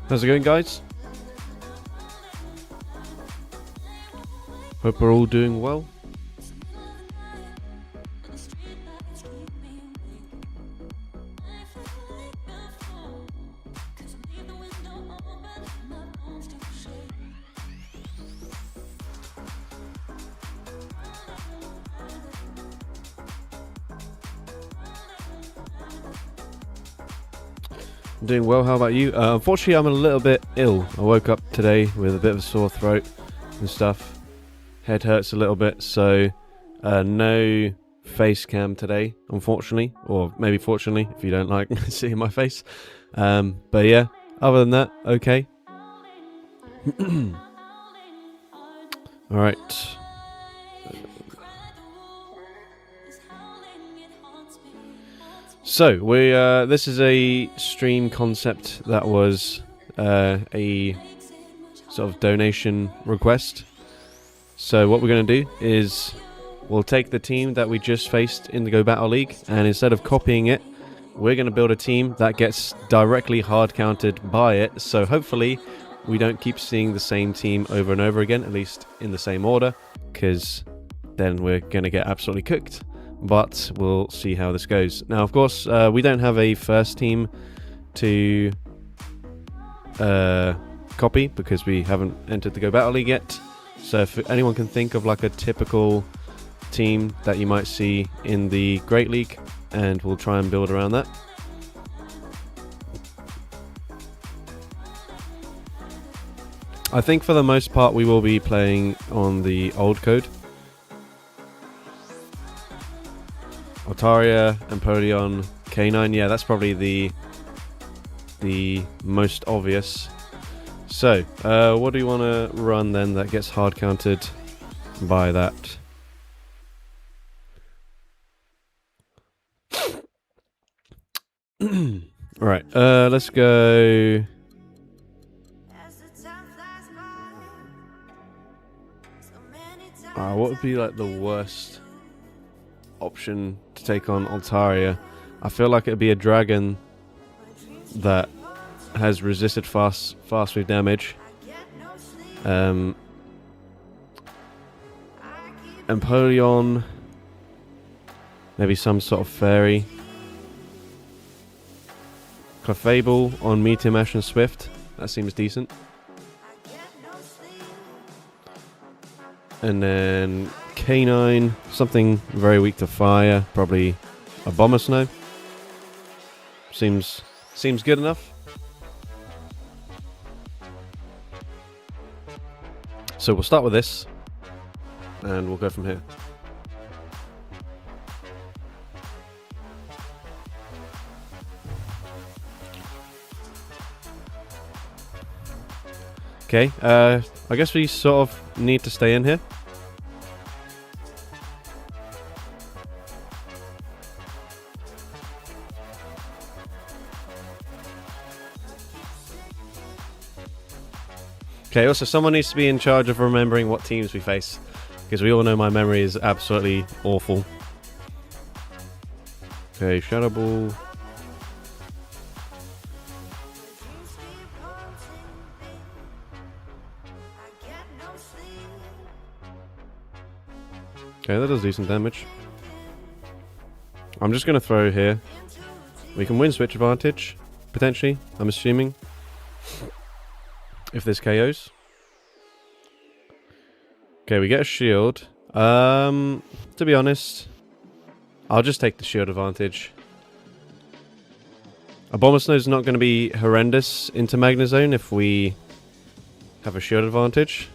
How's it going, guys? Hope we're all doing well. Doing well, how about you? Unfortunately, I'm a little bit ill. I woke up today with a bit of a sore throat and stuff. Head hurts a little bit, so no face cam today, unfortunately. Or maybe fortunately, if you don't like seeing my face. But yeah, other than that, okay. Alright. So, this is a stream concept that was a sort of donation request. So what we're going to do is we'll take the team that we just faced in the Go Battle League, and instead of copying it, we're going to build a team that gets directly hard counted by it. So hopefully we don't keep seeing the same team over and over again, at least in the same order, because then we're going to get absolutely cooked. But we'll see how this goes. Now, of course, we don't have a first team to copy because we haven't entered the Go Battle League yet. So if anyone can think of like a typical team that you might see in the Great League, and we'll try and build around that. I think for the most part we will be playing on the old code. Altaria, Empoleon, K9, yeah, that's probably the most obvious. So, what do you want to run then that gets hard counted by that? Alright, let's go. What would be like the worst option to take on Altaria? I feel like it'd be a dragon that has resisted fast move damage. Empoleon, maybe some sort of fairy. Clefable on Meteor Mash and Swift, that seems decent. And then K9, something very weak to fire, probably a Bomber Snow. Seems good enough. So we'll start with this, and we'll go from here. Okay, I guess we sort of need to stay in here. Okay, also someone needs to be in charge of remembering what teams we face, because we all know my memory is absolutely awful. Okay, Shadow Ball. Okay, that does decent damage. I'm just going to throw here. We can win switch advantage, potentially, I'm assuming. If this KOs. Okay, we get a shield. To be honest, I'll just take the shield advantage. A Bomber Snow is not going to be horrendous into Magnezone if we have a shield advantage.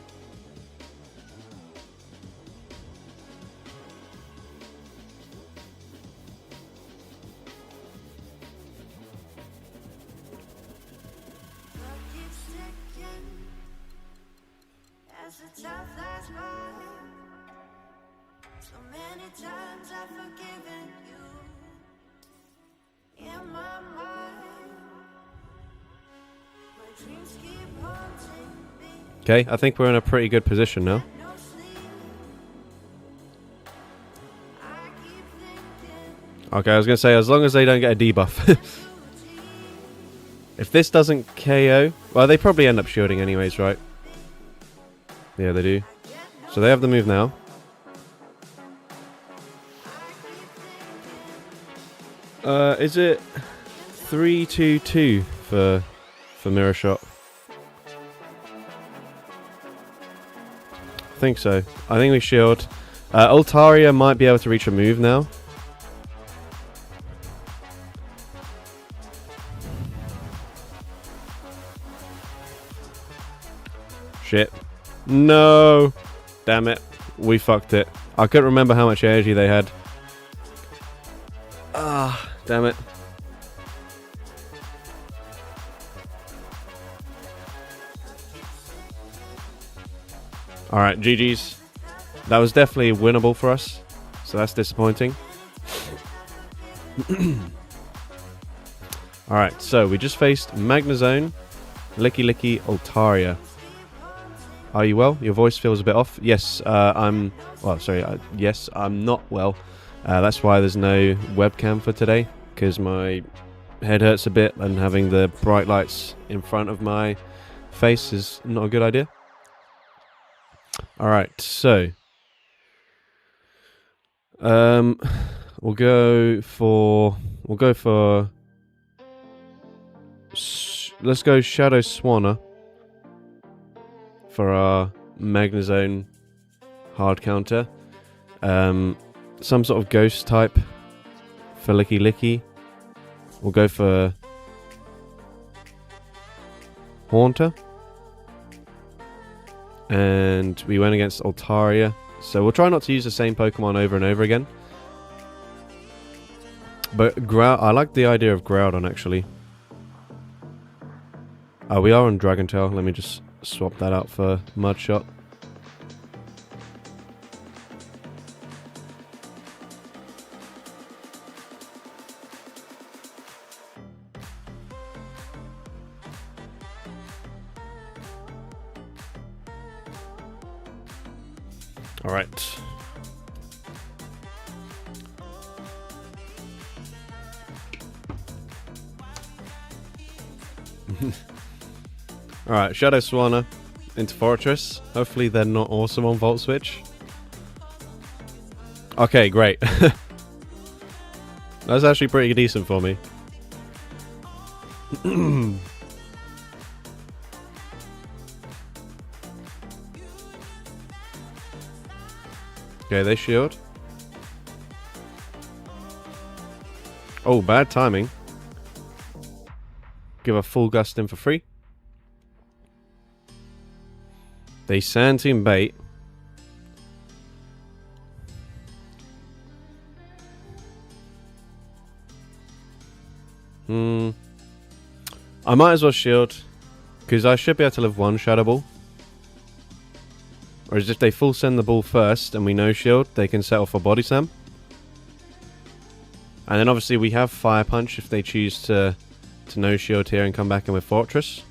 Okay, I think we're in a pretty good position now. Okay, I was going to say, as long as they don't get a debuff. If this doesn't KO... Well, they probably end up shielding anyways, right? Yeah, they do. So they have the move now. Is it 3-2-2 for Mirror Shot? I think so. I think we shield. Altaria might be able to reach a move now. Shit. No! Damn it. We fucked it. I couldn't remember how much energy they had. Ah, damn it. Alright, GG's. That was definitely winnable for us. So that's disappointing. Alright, so we just faced Magnezone, Licky Licky, Altaria. Are you well? Your voice feels a bit off. Yes, I'm... Well, sorry. Yes, I'm not well. That's why there's no webcam for today. Because my head hurts a bit and having the bright lights in front of my face is not a good idea. Alright, so... We'll go for... Let's go Shadow Swanna for our Magnezone hard counter. Some sort of ghost type for Licky Licky. We'll go for Haunter. And we went against Altaria. So we'll try not to use the same Pokemon over and over again. But I like the idea of Groudon actually. We are on Dragon Tail. Let me just swap that out for Mudshot. All right. Alright, Shadow Swanna into Fortress. Hopefully they're not awesome on Volt Switch. Okay, great. That's actually pretty decent for me. Okay, they shield. Oh, bad timing. Give a full gust in for free. They Sand Tomb bait. I might as well shield, because I should be able to live one Shadow Ball. Whereas if they full send the ball first and we no shield, they can settle for Body Slam. And then obviously we have Fire Punch if they choose to no shield here and come back in with Fortress.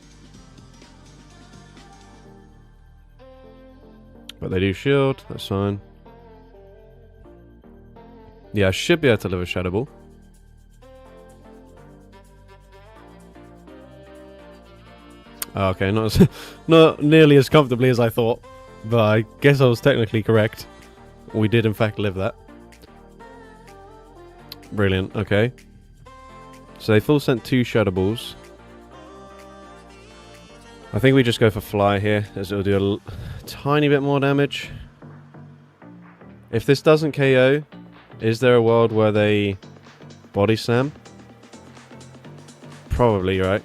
But they do shield, that's fine. Yeah, I should be able to live a Shadow Ball. Oh, okay, not nearly as comfortably as I thought. But I guess I was technically correct. We did in fact live that. Brilliant, okay. So they full sent 2 Shadow Balls. I think we just go for Fly here, as it'll do a tiny bit more damage. If this doesn't KO, is there a world where they Body Slam? Probably, right?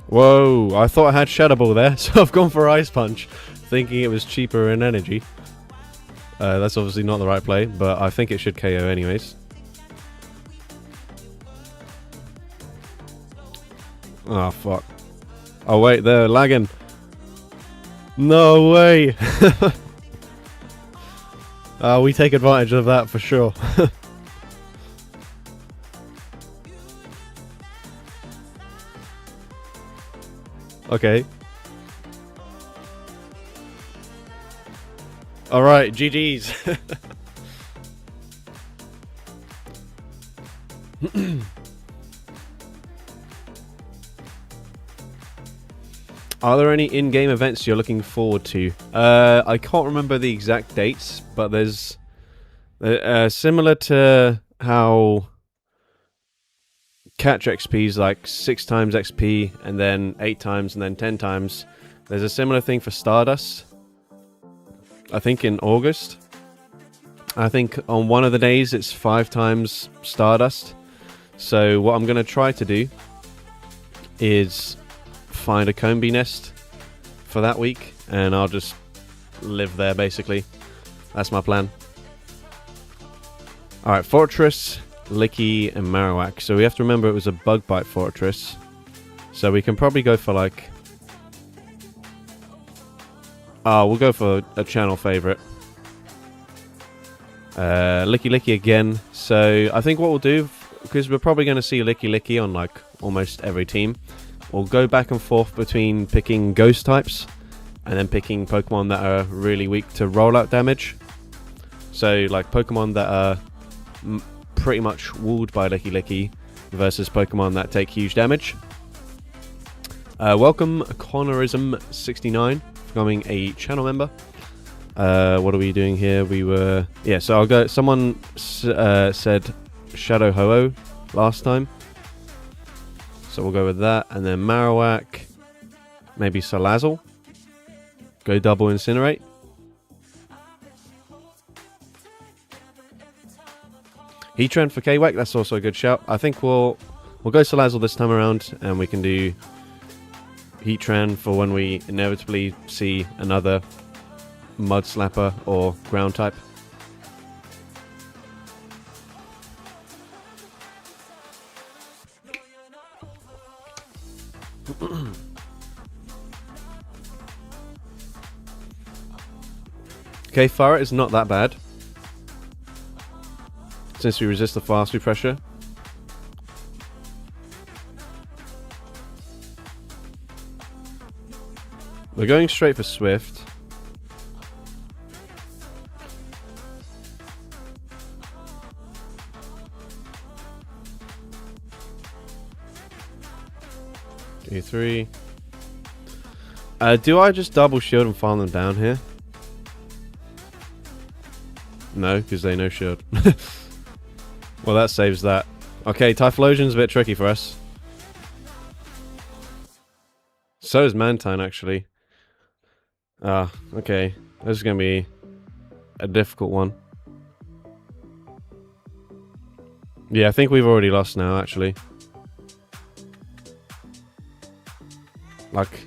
Whoa, I thought I had Shadow Ball there, so I've gone for Ice Punch, thinking it was cheaper in energy. That's obviously not the right play, but I think it should KO anyways. Oh, fuck. Oh, wait, they're lagging. No way! We take advantage of that for sure. Okay. Alright, GG's. Are there any in-game events you're looking forward to? I can't remember the exact dates, but there's similar to how Catch XP is like 6 times XP and then 8 times and then 10 times. There's a similar thing for Stardust. I think in August. I think on one of the days it's 5 times Stardust. So what I'm going to try to do is find a combi nest for that week, and I'll just live there basically. That's my plan. Alright, Fortress, Licky, and Marowak. So we have to remember it was a bug bite fortress. So we can probably go for like... we'll go for a channel favorite. Licky again. So I think what we'll do, because we're probably going to see Licky on like almost every team, we'll go back and forth between picking ghost types and then picking Pokemon that are really weak to rollout damage. So like Pokemon that are pretty much walled by Licky versus Pokemon that take huge damage. Welcome Connorism69, becoming a channel member. What are we doing here? We were... Yeah, so I'll go... Someone said Shadow Ho-Oh last time. So we'll go with that. And then Marowak. Maybe Salazzle. Go double Incinerate. Heatran for K-Wack. That's also a good shout. I think we'll go Salazzle this time around. And we can do Heatran for when we inevitably see another Mud Slapper or Ground type. Okay, Farret is not that bad, since we resist the fast pressure. We're going straight for Swift. D3. Do I just double shield and farm them down here? No, because they no shield. Well, that saves that. Okay, Typhlosion's a bit tricky for us. So is Mantine, actually. Okay. This is going to be a difficult one. Yeah, I think we've already lost now, actually. Like,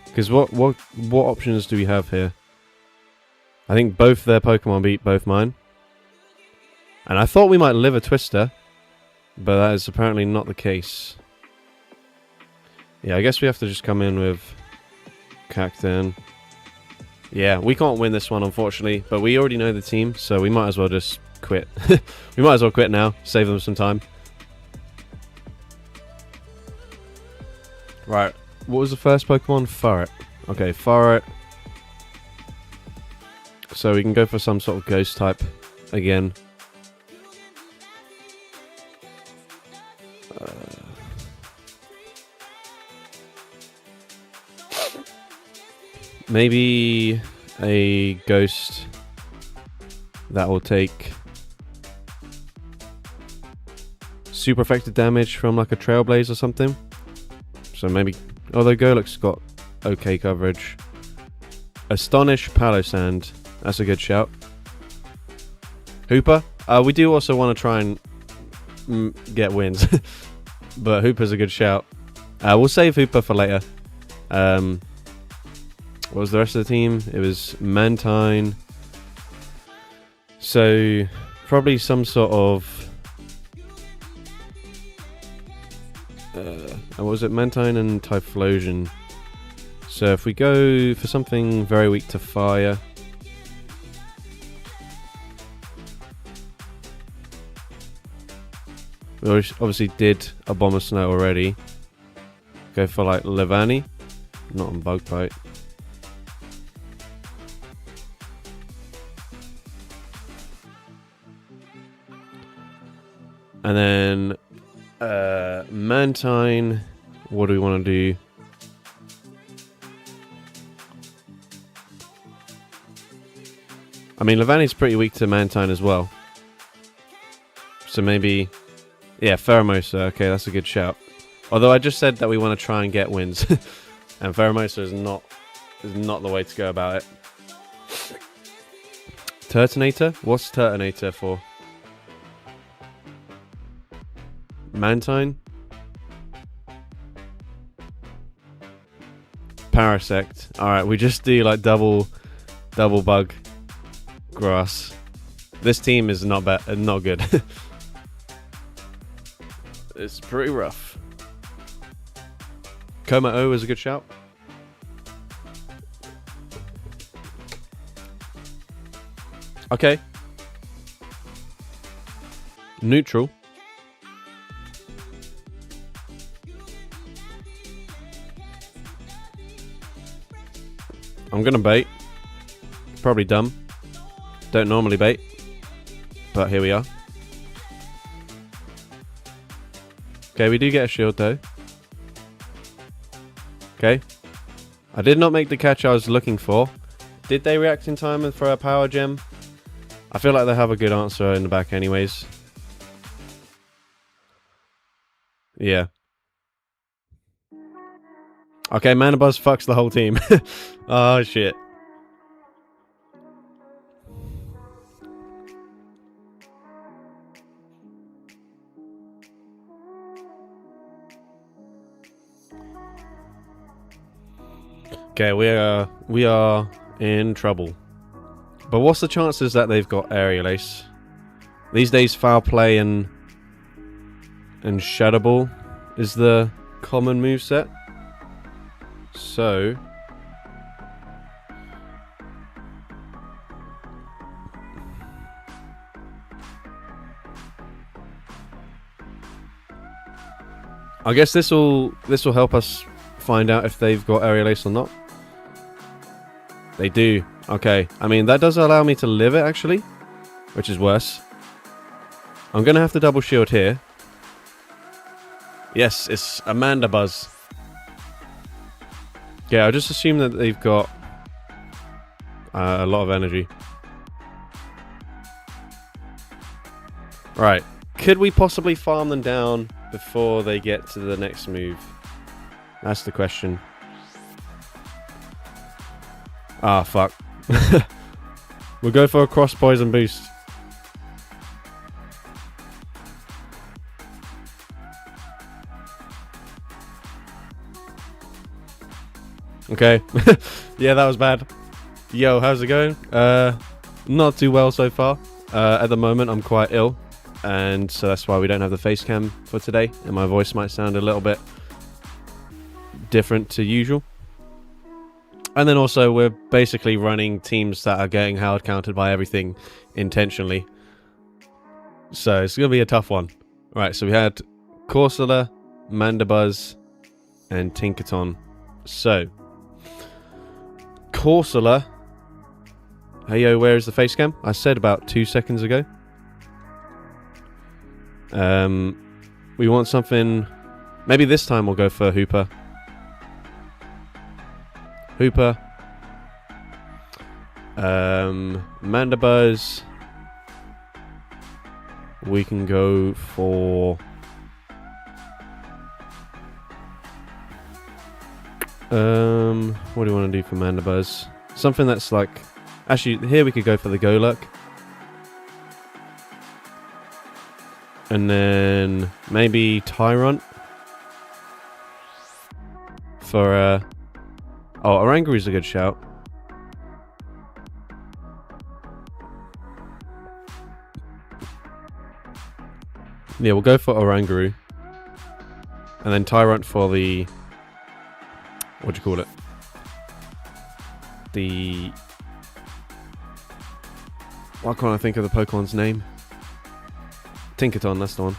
because what options do we have here? I think both their Pokemon beat both mine. And I thought we might live a Twister, but that is apparently not the case. Yeah, I guess we have to just come in with Cacturne. Yeah, we can't win this one, unfortunately, but we already know the team, so we might as well just quit. We might as well quit now, save them some time. Right, what was the first Pokemon? Farret. Okay, Farret. So we can go for some sort of ghost type again. Maybe a ghost that will take super effective damage from like a Trailblaze or something. So maybe, although Goluk's got okay coverage. Astonish, Palossand. That's a good shout. Hooper. We do also want to try and get wins. But Hooper's a good shout. We'll save Hooper for later. What was the rest of the team? It was Mantine. So, probably some sort of... what was it? Mantine and Typhlosion. So if we go for something very weak to fire... We obviously did a Bomb of Snow already. Go for like Levani. not on Bug Bite. And then Mantine, what do we want to do? I mean, Levani's pretty weak to Mantine as well. So maybe... Yeah, Pheromosa. Okay, that's a good shout. Although I just said that we want to try and get wins. And Pheromosa is not the way to go about it. Turtonator? What's Turtonator for? Mantine? Parasect. Alright, we just do like double bug grass. This team is not good. It's pretty rough. Coma O is a good shout. Okay. Neutral. I'm gonna bait. Probably dumb. Don't normally bait. But here we are. Okay, we do get a shield though. Okay. I did not make the catch I was looking for. Did they react in time and throw a power gem? I feel like they have a good answer in the back anyways. Yeah. Okay, Mana Buzz fucks the whole team. Oh shit. Okay, we are in trouble. But what's the chances that they've got Aerial Ace? These days, Foul Play and Shadow Ball is the common moveset. So I guess this will help us find out if they've got Aerial Ace or not. They do. Okay. I mean, that does allow me to live it, actually. Which is worse. I'm going to have to double shield here. Yes, it's Amanda Buzz. Yeah, I just assume that they've got a lot of energy. Right. Could we possibly farm them down before they get to the next move? That's the question. Ah, fuck. We'll go for a cross poison boost. Okay. Yeah, that was bad. Yo, how's it going? Not too well so far. At the moment, I'm quite ill. And so that's why we don't have the face cam for today. And my voice might sound a little bit different to usual. And then also, we're basically running teams that are getting hard countered by everything intentionally. So it's going to be a tough one. Right, so we had Corsola, Mandibuzz, and Tinkaton. So, Corsola. Hey yo, where is the face cam? I said about 2 seconds ago. We want something... Maybe this time we'll go for Hooper. Hooper. Mandibuzz. We can go for... what do you want to do for Mandibuzz? Something that's like... Actually, here we could go for the Golurk. And then maybe Tyrant. For, Oh, Oranguru's a good shout. Yeah, we'll go for Oranguru. And then Tyrant for the... What do you call it? The... Why can't I think of the Pokemon's name? Tinkaton, that's the one.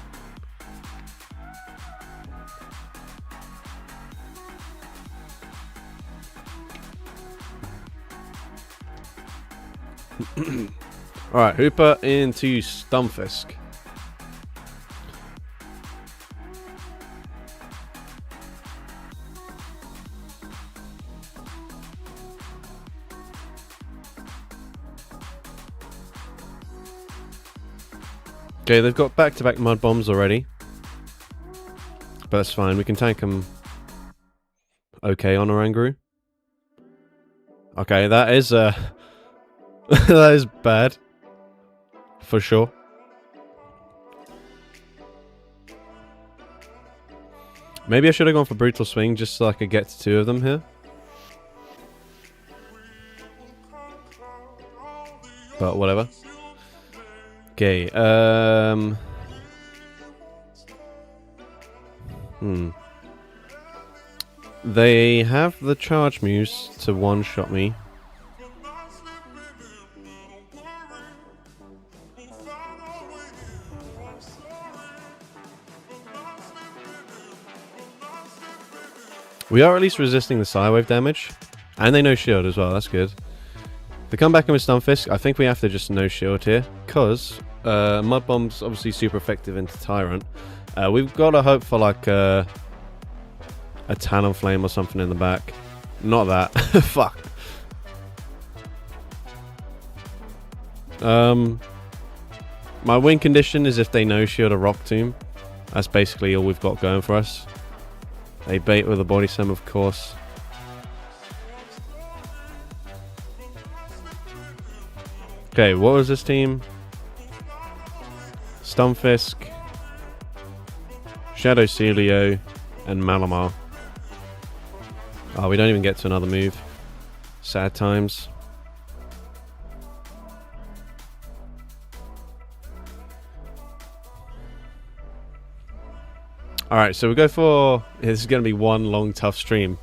Alright, Hooper into Stunfisk. Okay, they've got back-to-back mud bombs already. But that's fine, we can tank them okay on Oranguru. Okay, that is that is bad. For sure. Maybe I should have gone for Brutal Swing just so I could get to 2 of them here. But whatever. Okay, They have the charge moves to one-shot me. We are at least resisting the Psywave damage. And they no shield as well, that's good. They come back in with Stunfisk. I think we have to just no shield here. Because Mud Bomb's obviously super effective into Tyrant. We've got to hope for like a Talonflame or something in the back. Not that. Fuck. My win condition is if they no shield a Rock Tomb. That's basically all we've got going for us. They bait with a Body Slam, of course. Okay, what was this team? Stunfisk, Shadow Celio, and Malamar. Oh, we don't even get to another move. Sad times. Alright, so we go for... This is going to be one long, tough stream.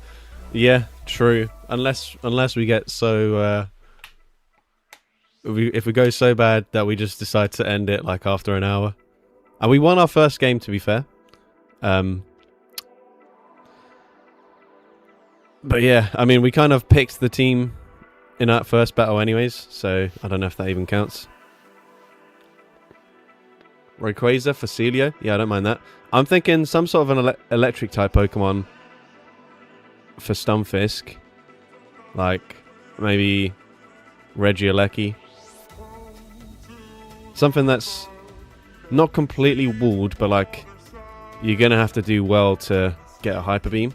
Yeah, true. Unless we get so... if we go so bad that we just decide to end it like after an hour. And we won our first game, to be fair. But yeah, I mean, we kind of picked the team in that first battle anyways, so I don't know if that even counts. Rayquaza for Celio? Yeah, I don't mind that. I'm thinking some sort of an electric type Pokemon for Stunfisk. Like, maybe Regieleki. Something that's not completely walled, but like, you're going to have to do well to get a Hyper Beam.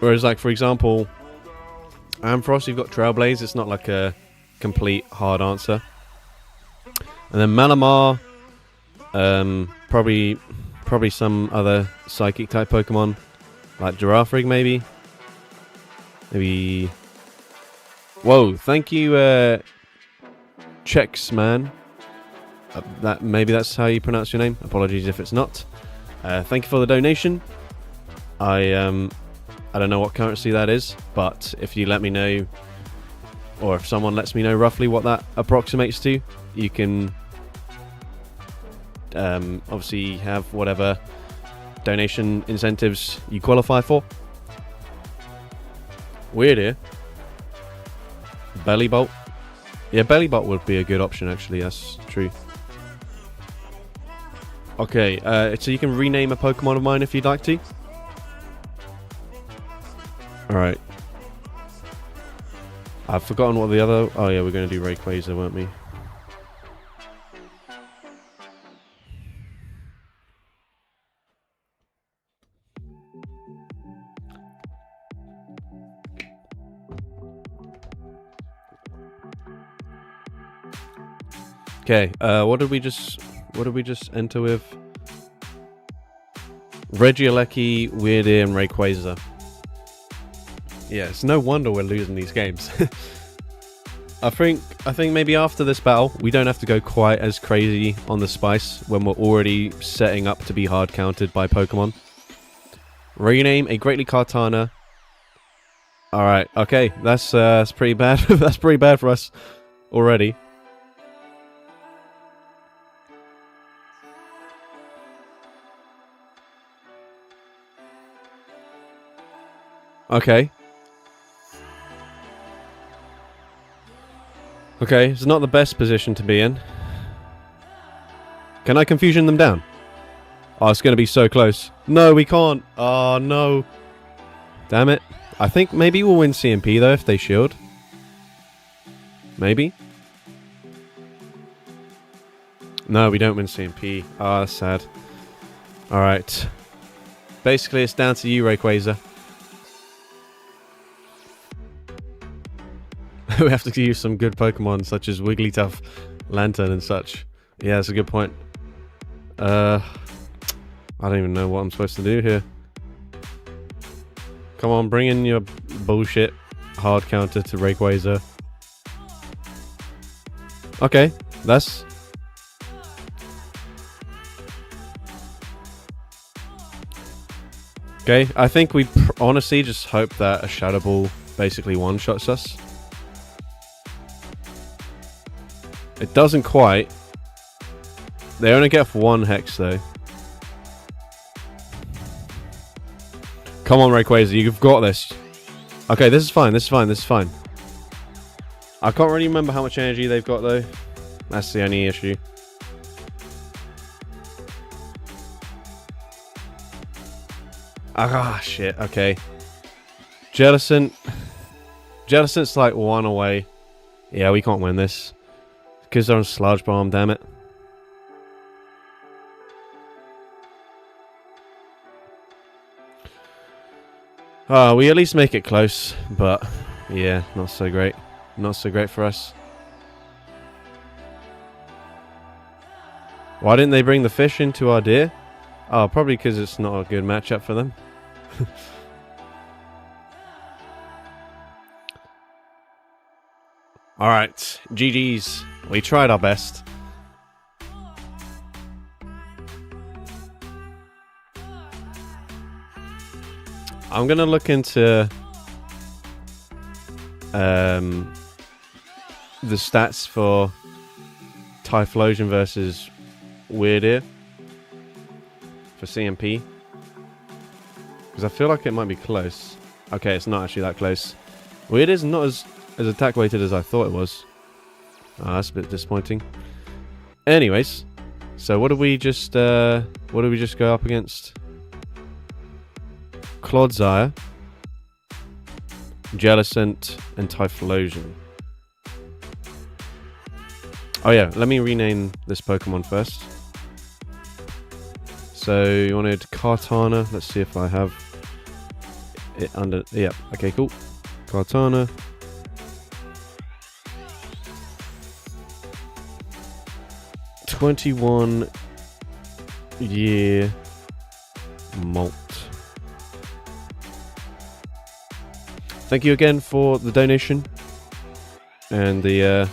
Whereas, like, for example, Ampharos, you've got Trailblaze. It's not like a complete hard answer. And then Malamar, probably some other Psychic type Pokemon, like Girafarig maybe. Maybe. Whoa! Thank you, Chex Man. Maybe that's how you pronounce your name. Apologies if it's not. Thank you for the donation. I don't know what currency that is, but if you let me know, or if someone lets me know roughly what that approximates to, you can obviously have whatever donation incentives you qualify for. Weird here. Belly Bolt. Yeah, Belly Bolt would be a good option actually, that's true. Okay, so you can rename a Pokemon of mine if you'd like to. Alright. I've forgotten what the other... Oh yeah, we're going to do Rayquaza, weren't we? Okay, what did we just enter with? Regieleki, Weirdeer, and Rayquaza. Yeah, it's no wonder we're losing these games. I think maybe after this battle, we don't have to go quite as crazy on the spice when we're already setting up to be hard countered by Pokemon. Rename a Greatly Kartana. Alright, okay, that's pretty bad. That's pretty bad for us already. Okay. Okay, it's not the best position to be in. Can I confusion them down? Oh, it's going to be so close. No, we can't. Oh, no. Damn it. I think maybe we'll win CMP, though, if they shield. Maybe. No, we don't win CMP. Ah, that's sad. Alright. Basically, it's down to you, Rayquaza. We have to use some good Pokemon, such as Wigglytuff, Lantern, and such. Yeah, that's a good point. I don't even know what I'm supposed to do here. Come on, bring in your bullshit hard counter to Rayquaza. Okay, that's... Okay, I think we honestly just hope that a Shadow Ball basically one-shots us. It doesn't quite. They only get for one Hex, though. Come on, Rayquaza, you've got this. Okay, this is fine, this is fine, this is fine. I can't really remember how much energy they've got, though. That's the only issue. Ah, shit, okay. Jellicent. Jellicent's like one away. Yeah, we can't win this. Because they're on Sludge Bomb, damn it. We at least make it close, but yeah, not so great. Not so great for us. Why didn't they bring the fish into our deer? Oh, probably because it's not a good matchup for them. Alright, GG's. We tried our best. I'm gonna look into the stats for Typhlosion versus Weirdeer for CMP, because I feel like it might be close. Okay, it's not actually that close. Weirdeer's not as attack weighted as I thought it was. Oh, that's a bit disappointing. Anyways, so what do we just go up against? Clodsire, Jellicent, and Typhlosion. Oh yeah, let me rename this Pokemon first. So you wanted Kartana. Let's see if I have it under... Yeah, okay, cool. Kartana. "21-year molt." Thank you again for the donation and the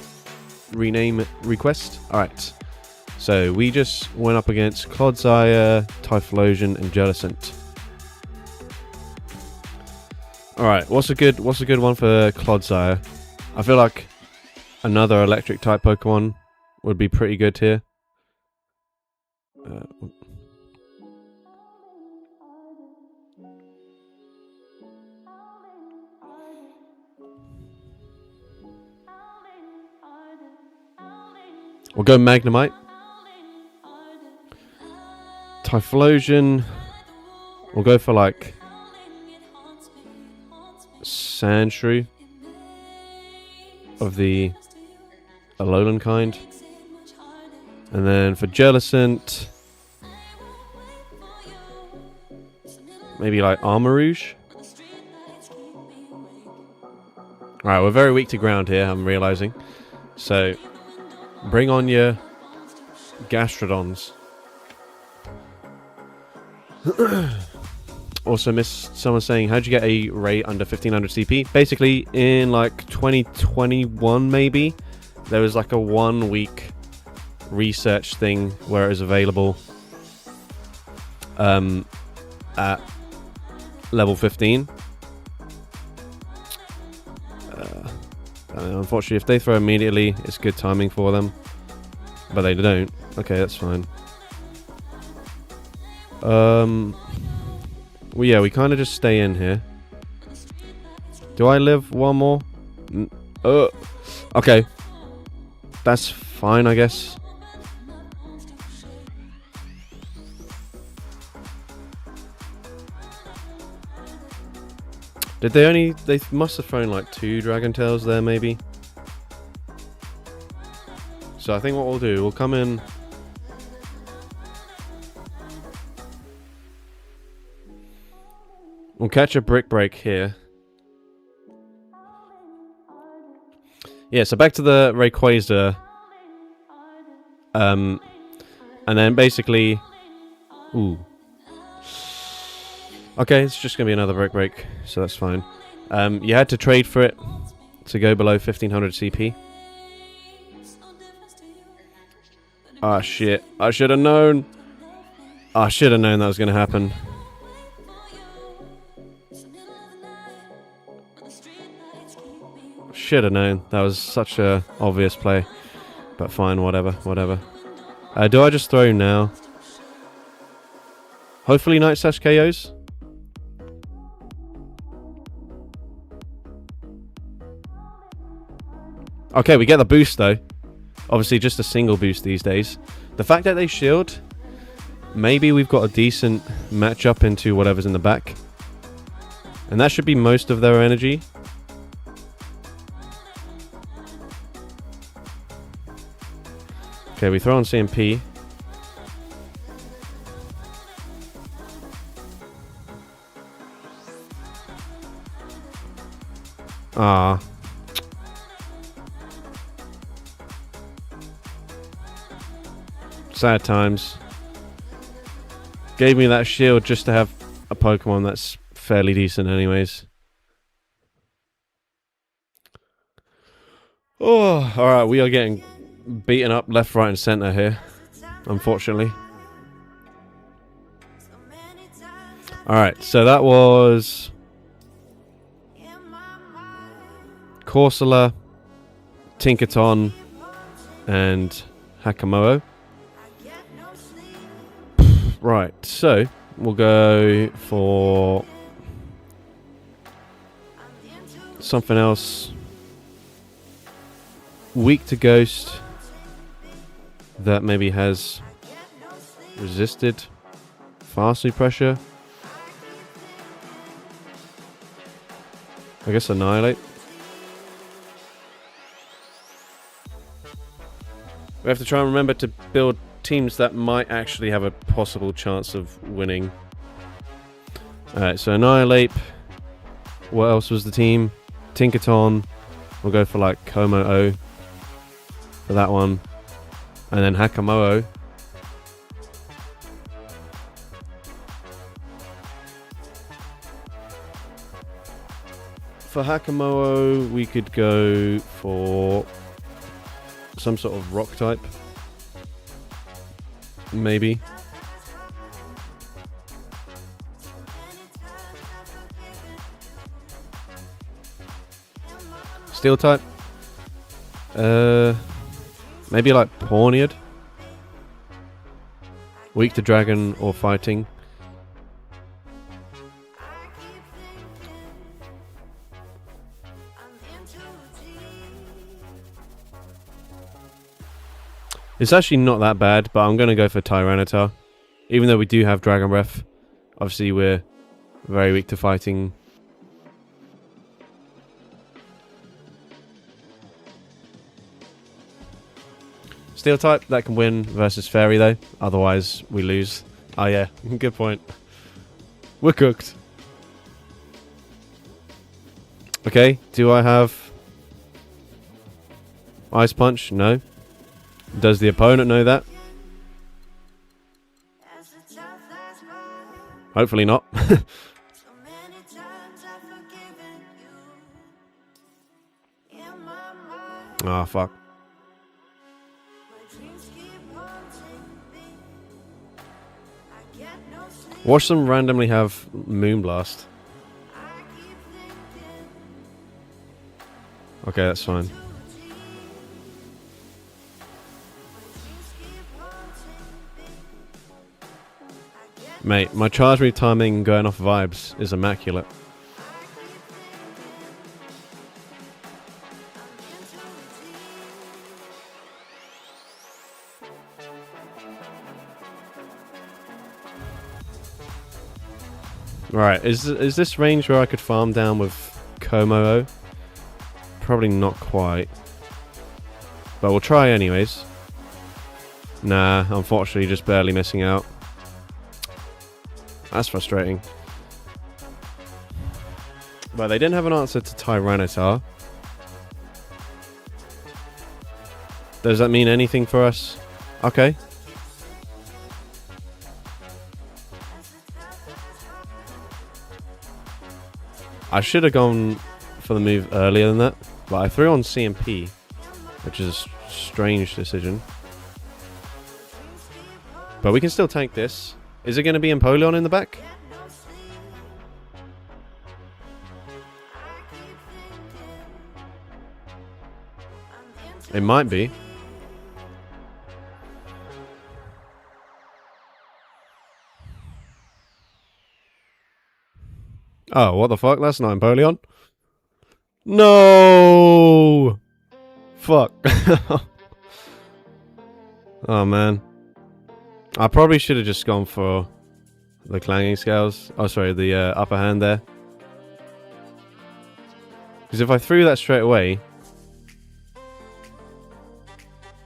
rename request. Alright, so we just went up against Clodsire, Typhlosion, and Jellicent. Alright, what's a good one for Clodsire? I feel like another electric type Pokemon would be pretty good here. We'll go Magnemite. Typhlosion. We'll go for like Sandshrew of the Alolan kind. And then for Jellicent, maybe like Armarouge. Alright, we're very weak to ground here, I'm realizing. So bring on your Gastrodons. Also missed someone saying, how'd you get a rate under 1500 CP? Basically, in like 2021 maybe, there was like a 1 week research thing where it was available at level 15. Unfortunately, if they throw immediately, it's good timing for them. But they don't. Okay, that's fine. Well, yeah, we kind of just stay in here. Do I live one more? Okay. that's fine, I guess. Did they only... They must have thrown like 2 Dragon Tails there, maybe. So I think what we'll do, we'll come in... We'll catch a Brick Break here. Yeah, so back to the Rayquaza. And then basically... Ooh. Okay, it's just going to be another Brick Break, so that's fine. You had to trade for it to go below 1500 CP. Ah, shit. I should have known. I should have known that was going to happen. Should have known. That was such a obvious play. But fine, whatever, whatever. Do I just throw now? Hopefully Night Slash KOs. Okay, we get the boost though. Obviously just a single boost these days. The fact that they shield, maybe we've got a decent matchup into whatever's in the back. And that should be most of their energy. Okay, we throw on CMP. Ah. Sad times. Gave me that shield just to have a Pokemon that's fairly decent anyways. Oh, alright, we are getting beaten up left, right and centre here, unfortunately. Alright, so that was Corsola, Tinkaton, and Hakamoto. Right, so we'll go for something else. Weak to Ghost that maybe has resisted Fastly Pressure. I guess Annihilate. We have to try and remember to build teams that might actually have a possible chance of winning. Alright, so Annihilate. What else was the team? Tinkaton. We'll go for like Komo-O for that one. And then Hakamoto. For Hakamoto, we could go for some sort of rock type. Maybe. Steel type. Maybe like Pawniard. Weak to dragon or fighting. It's actually not that bad, but I'm going to go for Tyranitar. Even though we do have Dragon Breath. Obviously we're very weak to fighting. Steel type, that can win versus Fairy though. Otherwise we lose. Oh yeah, good point. We're cooked. Okay, do I have Ice Punch? No. Does the opponent know that? Hopefully not. Ah, fuck. Watch them randomly have Moonblast. Okay, that's fine. Mate, my charge move timing going off vibes is immaculate. Right, is this range where I could farm down with Komo? Probably not quite. But we'll try anyways. Nah, unfortunately just barely missing out. That's frustrating. But they didn't have an answer to Tyranitar. Does that mean anything for us? Okay. I should have gone for the move earlier than that, but I threw on CMP, which is a strange decision. But we can still tank this. Is it going to be Empoleon in the back? It might be. Oh, what the fuck? That's not Empoleon. No! Fuck. Oh, man. I probably should have just gone for the clanging scales. Oh, sorry, the upper hand there. Because if I threw that straight away,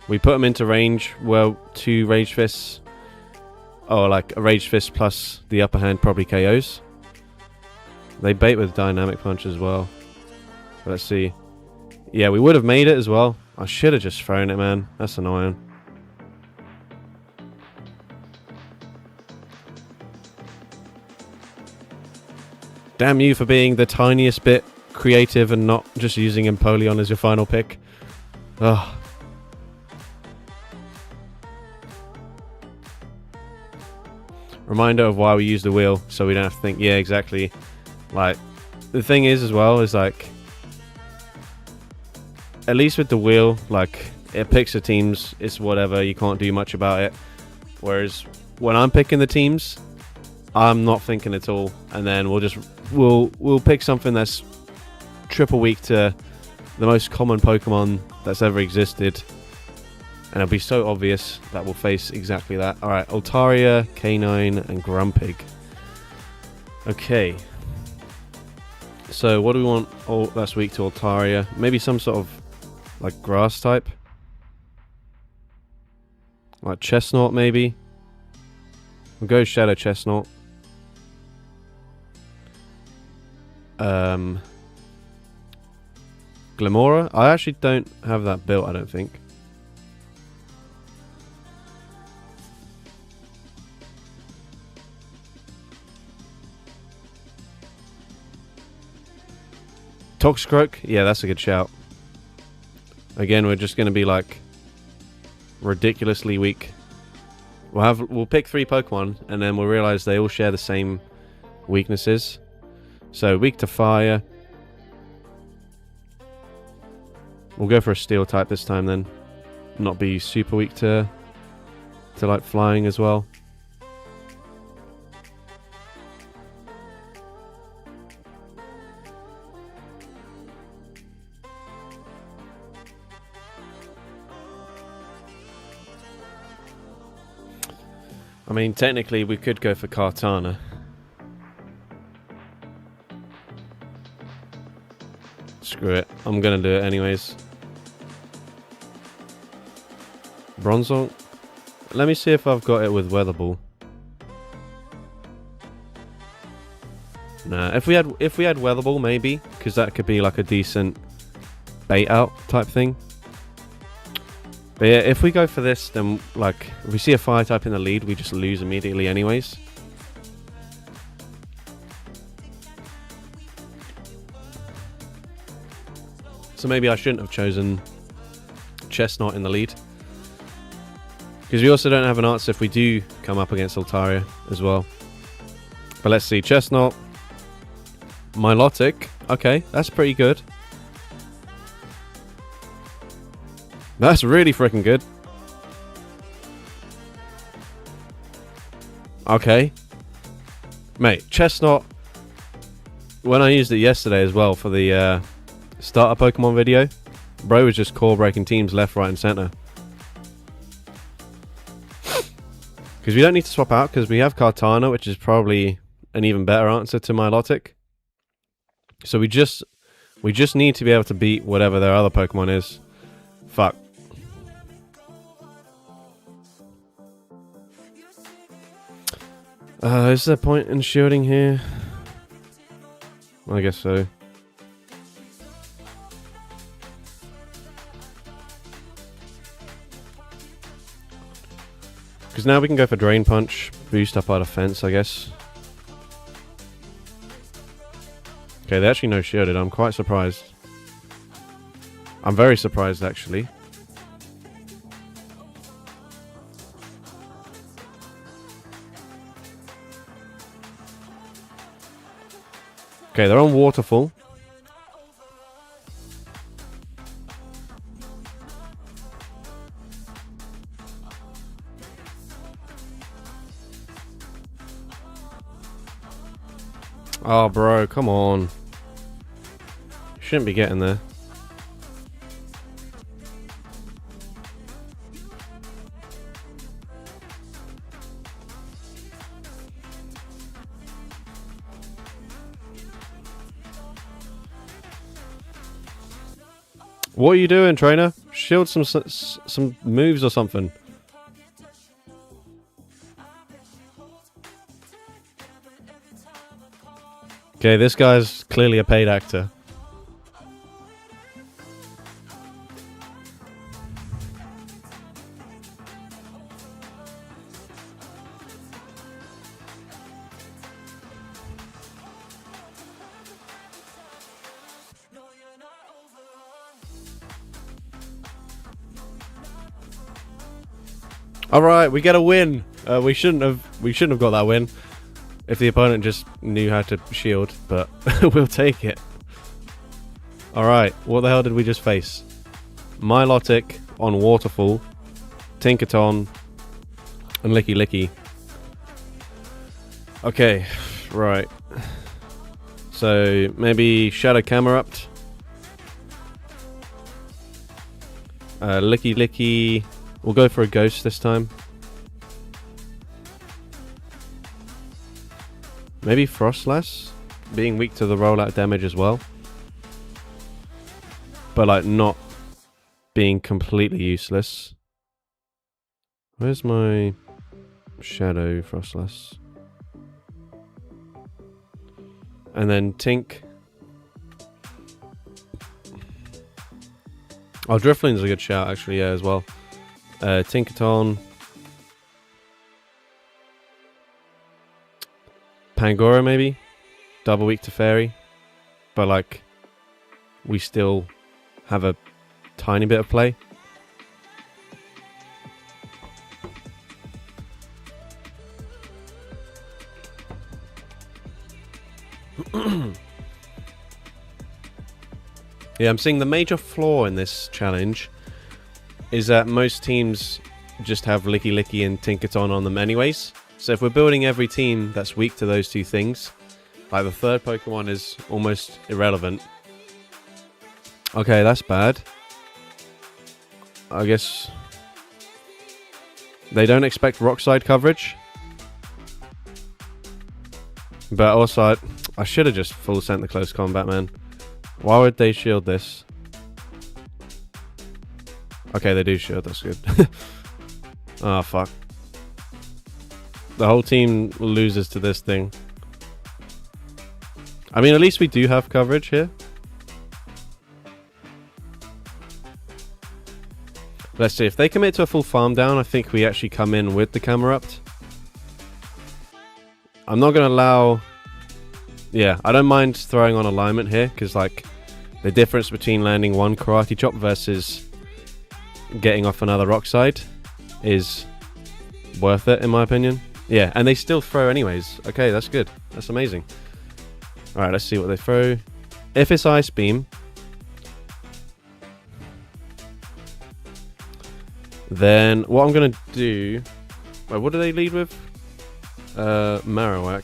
we put them into range. Well, 2 Rage Fists. Oh, like a Rage Fist plus the upper hand probably KOs. They bait with Dynamic Punch as well. But let's see. Yeah, we would have made it as well. I should have just thrown it, man. That's annoying. Damn you for being the tiniest bit creative and not just using Empoleon as your final pick. Ugh. Reminder of why we use the wheel, so we don't have to think, yeah, exactly. Like, the thing is as well, is like, at least with the wheel, like, it picks the teams, it's whatever, you can't do much about it. Whereas, when I'm picking the teams, I'm not thinking at all, and then we'll pick something that's triple weak to the most common Pokemon that's ever existed. And it'll be so obvious that we'll face exactly that. Alright, Altaria, K9, and Grumpig. Okay. So, what do we want that's weak to Altaria? Maybe some sort of, like, grass type? Like Chestnut, maybe? We'll go Shadow Chestnut. Glamora? I actually don't have that built, I don't think. Toxicroak? Yeah, that's a good shout. Again, we're just going to be like ridiculously weak. We'll pick 3 Pokemon and then we'll realize they all share the same weaknesses. So weak to fire. We'll go for a steel type this time then. Not be super weak to like flying as well. I mean, technically we could go for Kartana. Screw it. I'm gonna do it anyways. Bronzong. Let me see if I've got it with Weather Ball. Nah, if we had Weather Ball, maybe, because that could be like a decent bait out type thing. But yeah, if we go for this, then like if we see a fire type in the lead, we just lose immediately anyways. So maybe I shouldn't have chosen Chestnut in the lead. Because we also don't have an answer if we do come up against Altaria as well. But let's see, Chestnut, Milotic. Okay, that's pretty good. That's really freaking good. Okay. Mate, Chestnut, when I used it yesterday as well for the starter Pokemon video, bro was just core breaking teams left, right and center. Because we don't need to swap out because we have Kartana, which is probably an even better answer to Milotic. So we just need to be able to beat whatever their other Pokemon is. Fuck. Is there a point in shielding here? I guess so. Because now we can go for Drain Punch, boost up our defense, I guess. Okay, they actually no shielded. I'm quite surprised. I'm very surprised, actually. Okay, they're on Waterfall. Oh, bro, come on. Shouldn't be getting there. What are you doing, trainer? Shield some moves or something. Okay, this guy's clearly a paid actor. All right, we get a win. We shouldn't have got that win if the opponent just knew how to shield, but we'll take it. All right, what the hell did we just face? Milotic on Waterfall, Tinkaton, and Licky Licky. Okay, right. So maybe Shadow Camerupt, Licky Licky. We'll go for a Ghost this time. Maybe Frostlass, being weak to the rollout damage as well. But like not being completely useless. Where's my Shadow Frostlass? And then Tink. Oh, Drifloon's a good shout actually, yeah, as well. Tinkaton, Pangoro maybe, double weak to Fairy, but like we still have a tiny bit of play. Yeah, I'm seeing the major flaw in this challenge is that most teams just have Licky Licky and Tinkaton on them anyways. So if we're building every team that's weak to those two things, like the third Pokemon is almost irrelevant. Okay, that's bad. I guess they don't expect rock side coverage. But also, I should have just full sent the close combat, man. Why would they shield this? Okay, they do shield, that's good. Oh, fuck. The whole team loses to this thing. I mean, at least we do have coverage here. Let's see, if they commit to a full farm down, I think we actually come in with the Camerupt. I'm not going to allow... Yeah, I don't mind throwing on alignment here, because, like, the difference between landing one Karate Chop versus getting off another Rock Side is worth it, in my opinion. Yeah, and they still throw anyways. Okay, that's good. That's amazing. Alright, let's see what they throw. If it's Ice Beam, then what I'm going to do... Wait, what do they lead with? Marowak.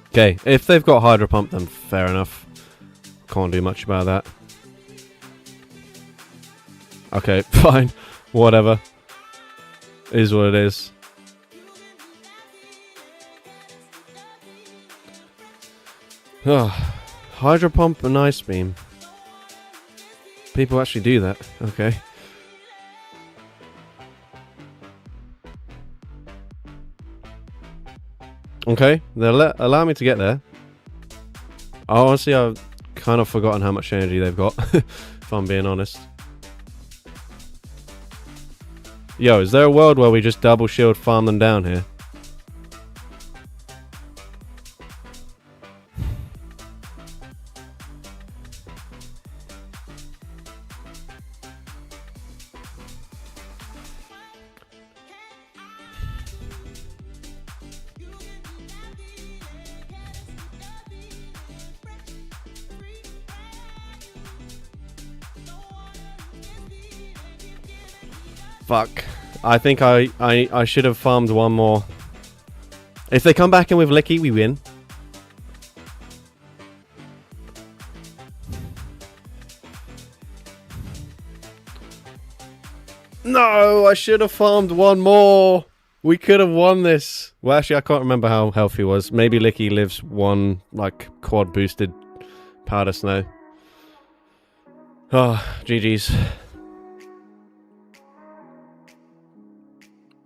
Okay, if they've got Hydro Pump, then fair enough. Can't do much about that. Okay, fine. Whatever. Is what it is. Oh, Hydro Pump and Ice Beam. People actually do that. Okay. Okay, they'll allow me to get there. Honestly, I've kind of forgotten how much energy they've got, if I'm being honest. Yo, is there a world where we just double shield farm them down here? Fuck. I think I should have farmed one more. If they come back in with Licky, we win. No, I should have farmed one more. We could have won this. Well, actually, I can't remember how healthy he was. Maybe Licky lives one, like, quad boosted powder snow. Oh, GG's.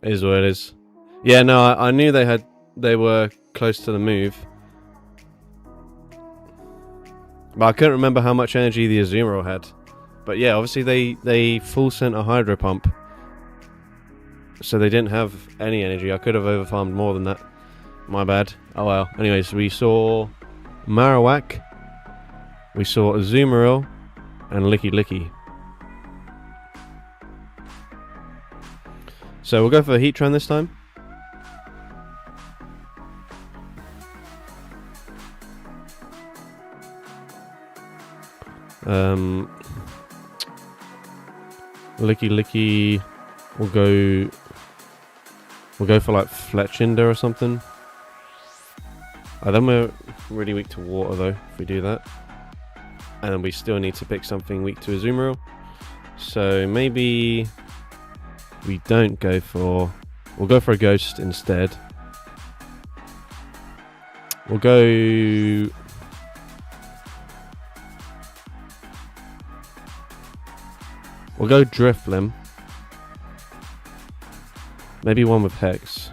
Is what it is. Yeah, no, I knew they were close to the move. But I couldn't remember how much energy the Azumarill had. But yeah, obviously they full sent a Hydro Pump. So they didn't have any energy. I could have overfarmed more than that. My bad. Oh well. Anyways, we saw Marowak. We saw Azumarill and Licky. So we'll go for Heatran this time. Licky. We'll go for like Fletchinder or something. Then we're really weak to water though if we do that. And then we still need to pick something weak to Azumarill. So maybe we don't go for... We'll go for a Ghost instead. We'll go... We'll go Drifblim. Maybe one with Hex.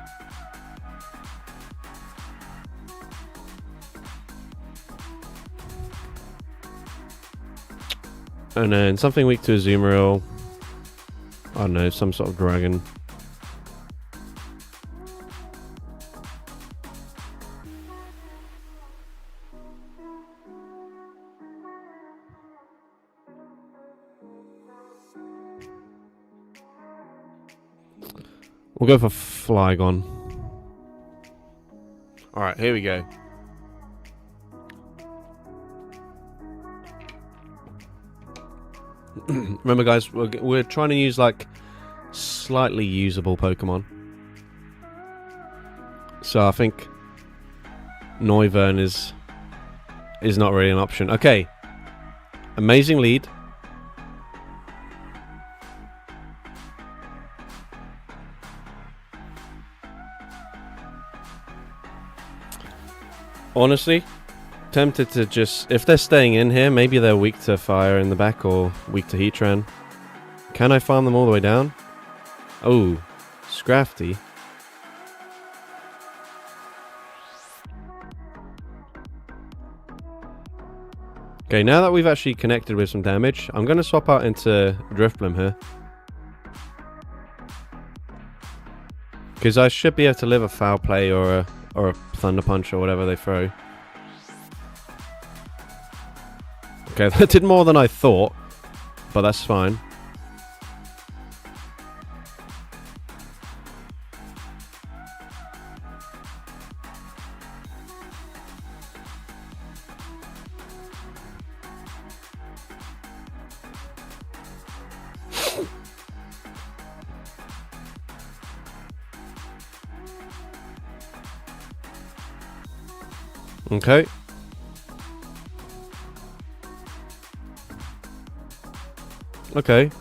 And then something weak to Azumarill. I don't know, some sort of dragon. We'll go for Flygon. Alright, here we go. Remember guys, we're trying to use like slightly usable Pokemon. So I think Noivern is not really an option. Okay. Amazing lead. Honestly, tempted to just... If they're staying in here, maybe they're weak to fire in the back or weak to Heatran. Can I farm them all the way down? Oh, Scrafty. Okay, now that we've actually connected with some damage, I'm going to swap out into Drifblim here. Because I should be able to live a Foul Play or a Thunder Punch or whatever they throw. Okay, that did more than I thought, but that's fine. Okay. Okay.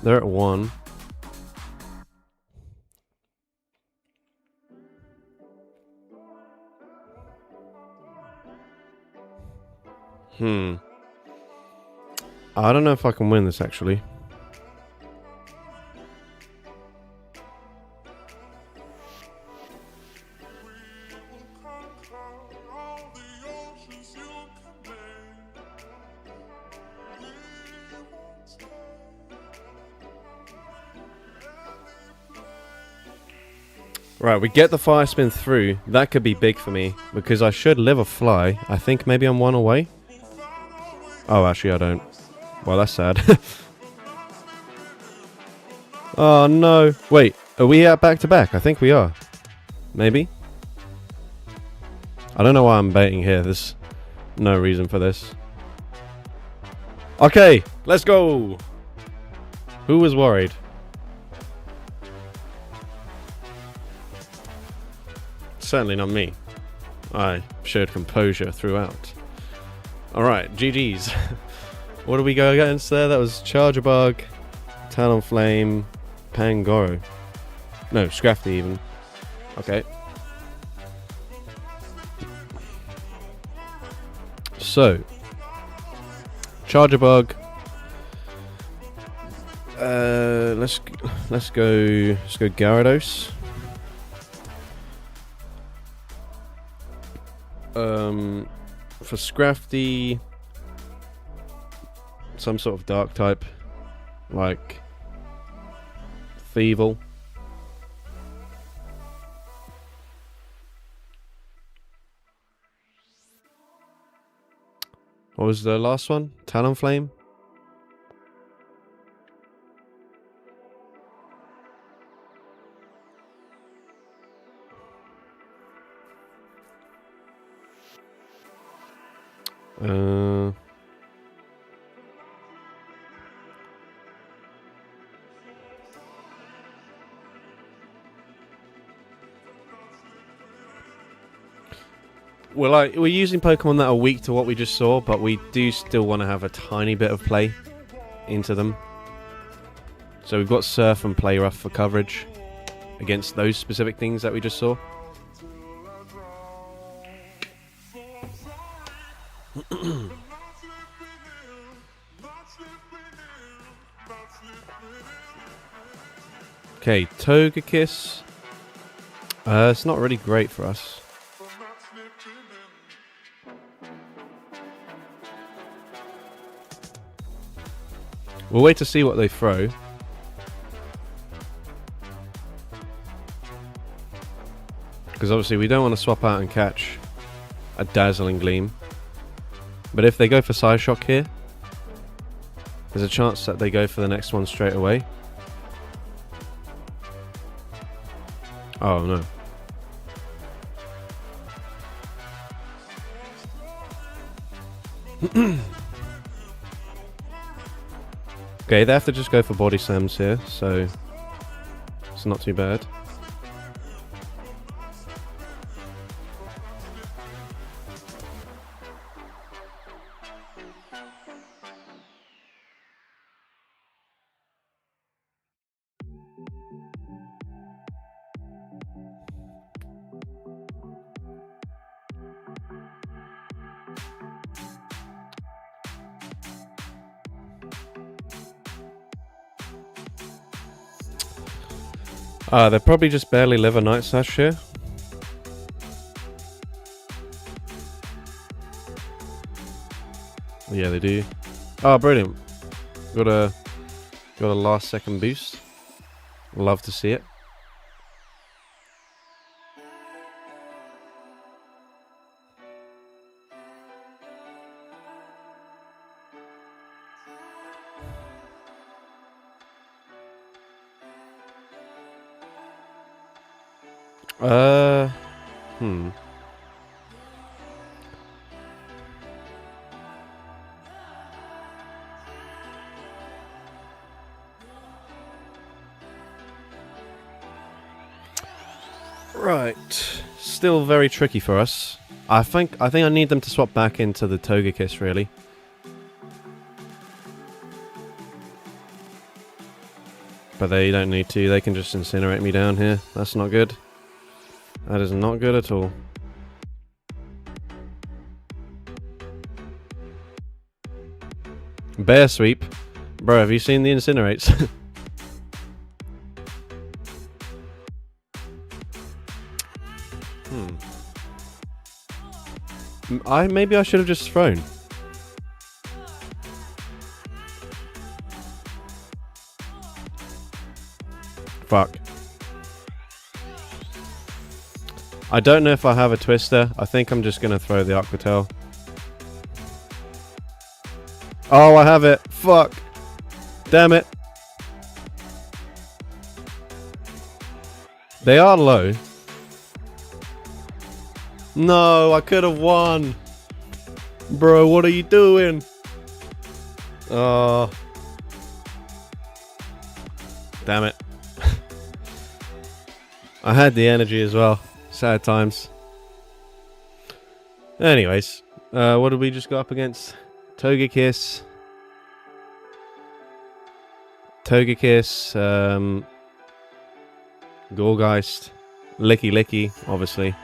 They're at 1. I don't know if I can win this, actually. Right, we get the fire spin through. That could be big for me, because I should live a fly. I think maybe I'm 1 away. Oh, actually, I don't. Well, that's sad. Oh, no. Wait, are we at back-to-back? I think we are. Maybe? I don't know why I'm baiting here. There's no reason for this. Okay, let's go! Who was worried? Certainly not me. I showed composure throughout. Alright, GG's. What do we go against there? That was Charger Bug, Talonflame, Pangoro. No, Scrafty even. Okay. So, Charger Bug. Let's go Gyarados. For Scrafty, some sort of dark type, like Thievul. What was the last one? Talonflame? We're using Pokemon that are weak to what we just saw, but we do still want to have a tiny bit of play into them. So we've got Surf and Play Rough for coverage against those specific things that we just saw. Okay, Togekiss. It's not really great for us. We'll wait to see what they throw. Because obviously we don't want to swap out and catch a Dazzling Gleam. But if they go for Psyshock here, there's a chance that they go for the next one straight away. Oh no. Okay, they have to just go for Body Slams here, so it's not too bad. They probably just barely live a Night Slash here. Yeah, they do. Oh, brilliant. Got a last second boost. Love to see it. Right. Still very tricky for us. I think I need them to swap back into the Togekiss, really. But they don't need to. They can just incinerate me down here. That's not good. That is not good at all. Bear sweep. Bro, have you seen the incinerates? Maybe I should have just thrown. Fuck. I don't know if I have a twister. I think I'm just gonna throw the Aquatail. Oh, I have it. Fuck. Damn it. They are low. No, I could have won. Bro, what are you doing? Oh. Damn it. I had the energy as well. Sad times. Anyways, what did we just go up against? Togekiss, Gorgeist, Licky, obviously.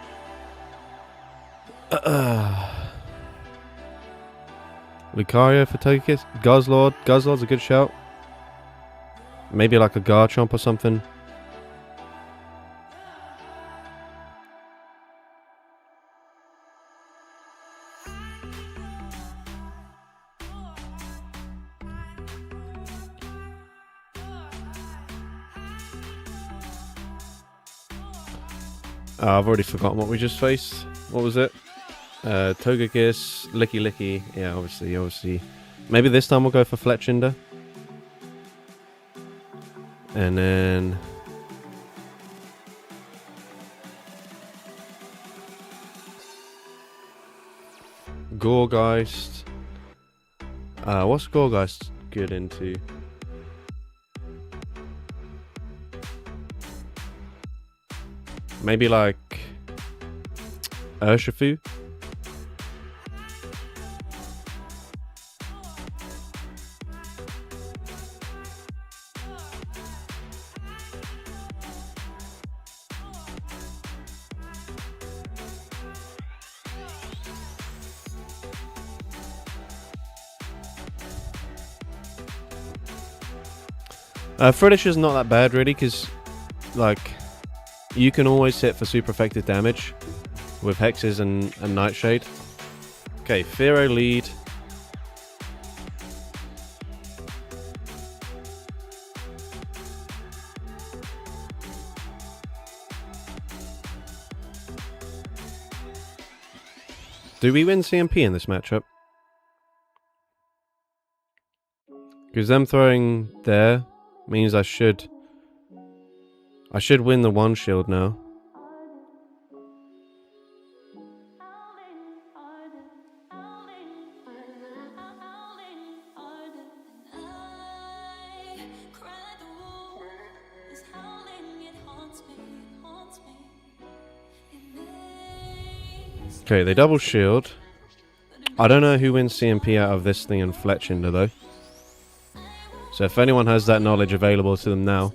Lucario for Togekiss. Guzzlord's a good shout. Maybe like a Garchomp or something. I've already forgotten what we just faced. What was it? Togekiss, Licky. Yeah, obviously. Maybe this time we'll go for Fletchinder. And then... Gorgeist. What's Gorgeist good into? Maybe like Urshifu. Friddish is not that bad really, because like you can always hit for super effective damage with Hexes and Nightshade. Okay, Fearow lead. Do we win CMP in this matchup? Because them throwing there means I should win the one shield now. Okay, they double shield. I don't know who wins CMP out of this thing and Fletchinder though. So if anyone has that knowledge available to them now,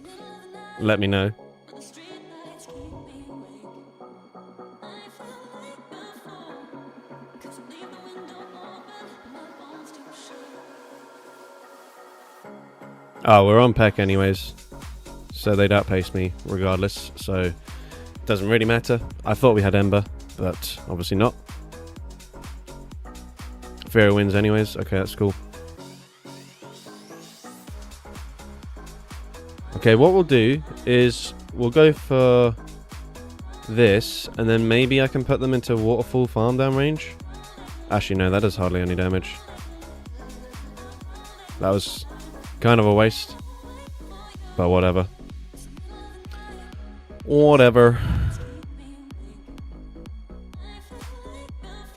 let me know. Oh, we're on Peck anyways, so they'd outpace me regardless, so it doesn't really matter. I thought we had Ember, but obviously not. Fearow wins anyways, okay, that's cool. Okay, what we'll do is we'll go for this, and then maybe I can put them into Waterfall farm down range. Actually, no, that does hardly any damage. That was kind of a waste, but whatever.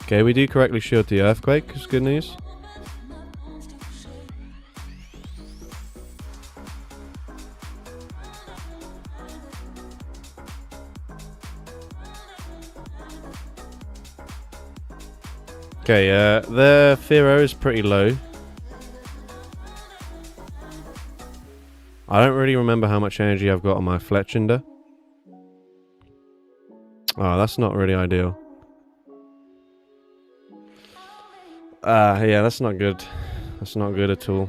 Okay, we do correctly shield the Earthquake, which is good news. Okay, their Fearow is pretty low. I don't really remember how much energy I've got on my Fletchinder. Oh, that's not really ideal. Yeah, that's not good. That's not good at all.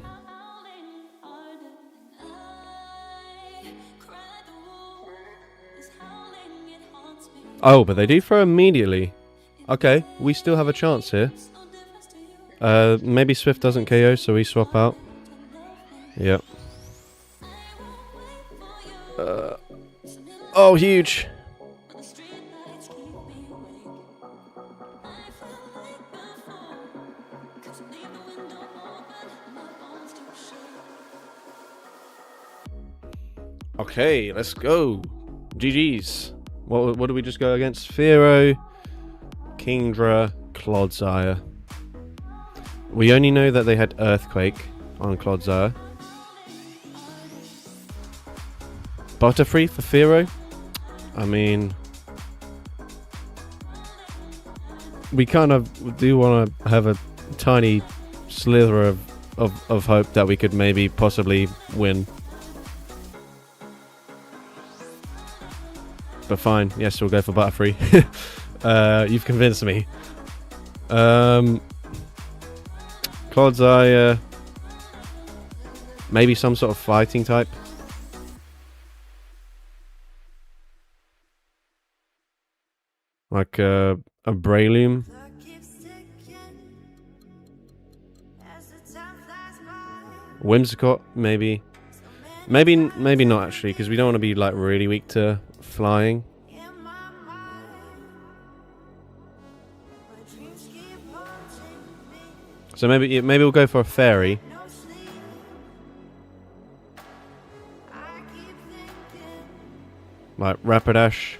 Oh, but they do throw immediately. Okay, we still have a chance here. Maybe Swift doesn't KO, so we swap out. Yep. Oh, huge! Okay, let's go. GG's. What did we just go against? Fearow, Kingdra, Clodsire. We only know that they had Earthquake on Clodsire. Butterfree for Fearow? I mean, we kind of do want to have a tiny slither of hope that we could maybe possibly win. But fine, yes, we'll go for Butterfree. You've convinced me. Clodsire, maybe some sort of fighting type. Like a Breloom. Whimsicott, maybe. Maybe not actually, because we don't want to be like really weak to flying. So maybe we'll go for a fairy. Like Rapidash.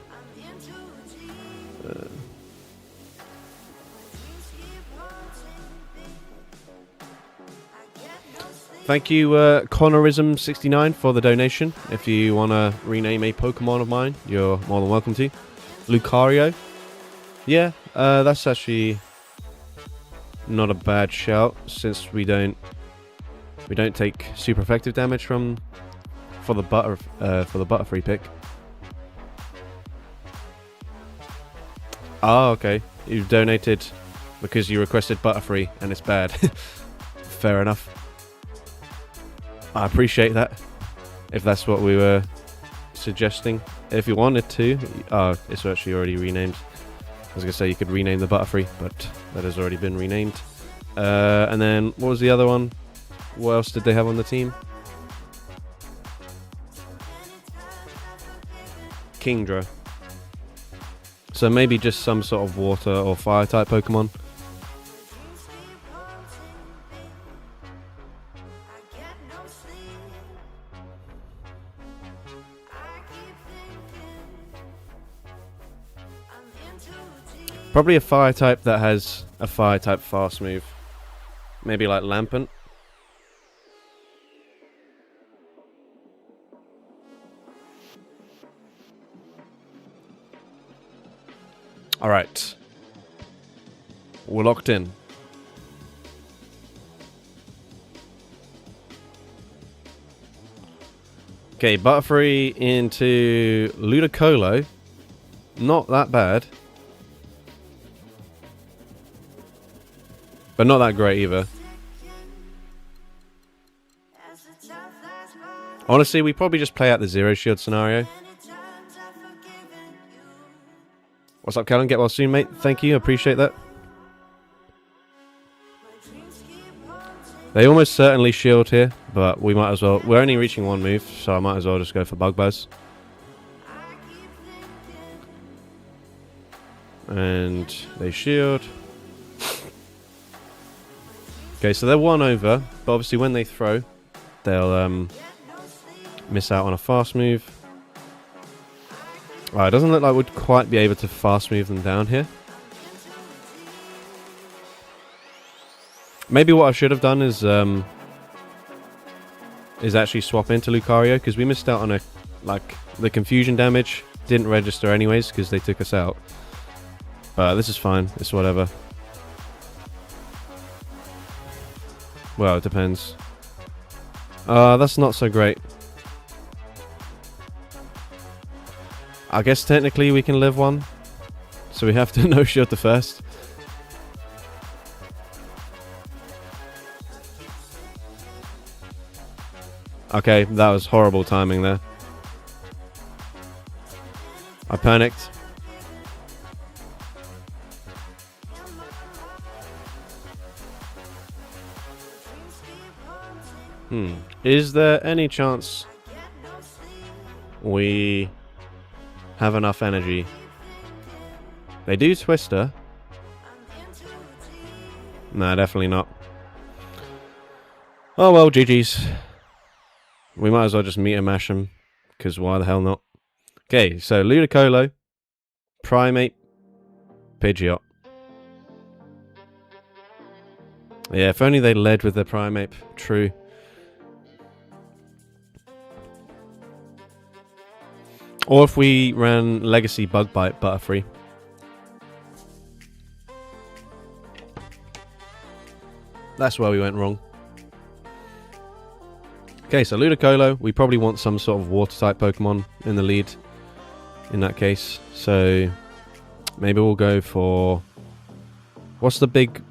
Thank you, Connorism69 for the donation. If you want to rename a Pokemon of mine, you're more than welcome to. Lucario. Yeah, that's actually not a bad shout, since we don't take super effective damage for the Butterfree pick. Oh, okay. You've donated because you requested Butterfree and it's bad. Fair enough. I appreciate that. If that's what we were suggesting. If you wanted to. Oh, it's actually already renamed. I was going to say you could rename the Butterfree, but that has already been renamed. And then, what was the other one? What else did they have on the team? Kingdra. So maybe just some sort of water or fire type Pokemon. Probably a fire type that has a fire type fast move. Maybe like Lampent. Alright. We're locked in. Okay, Butterfree into Ludicolo. Not that bad. But not that great either. Honestly, we probably just play out the Zero Shield scenario. What's up, Callum? Get well soon, mate. Thank you. Appreciate that. They almost certainly shield here, but we might as well. We're only reaching one move, so I might as well just go for Bug Buzz. And they shield. Okay, so they're one over, but obviously when they throw, they'll miss out on a fast move. It doesn't look like we'd quite be able to fast move them down here. Maybe what I should have done is actually swap into Lucario, because we missed out on the confusion damage didn't register anyways because they took us out. But this is fine. It's whatever. Well, it depends. That's not so great. I guess technically we can live one. So we have to no-shield the first. Okay, that was horrible timing there. I panicked. Is there any chance we have enough energy? They do Twister. Nah, definitely not. Oh well, GG's. We might as well just meter mash them, because why the hell not? Okay, so Ludicolo, Primate, Pidgeot. Yeah, if only they led with their Primate. True. Or if we ran Legacy Bug Bite Butterfree. That's where we went wrong. Okay, so Ludicolo, we probably want some sort of Water-type Pokemon in the lead in that case. So maybe we'll go for... What's the big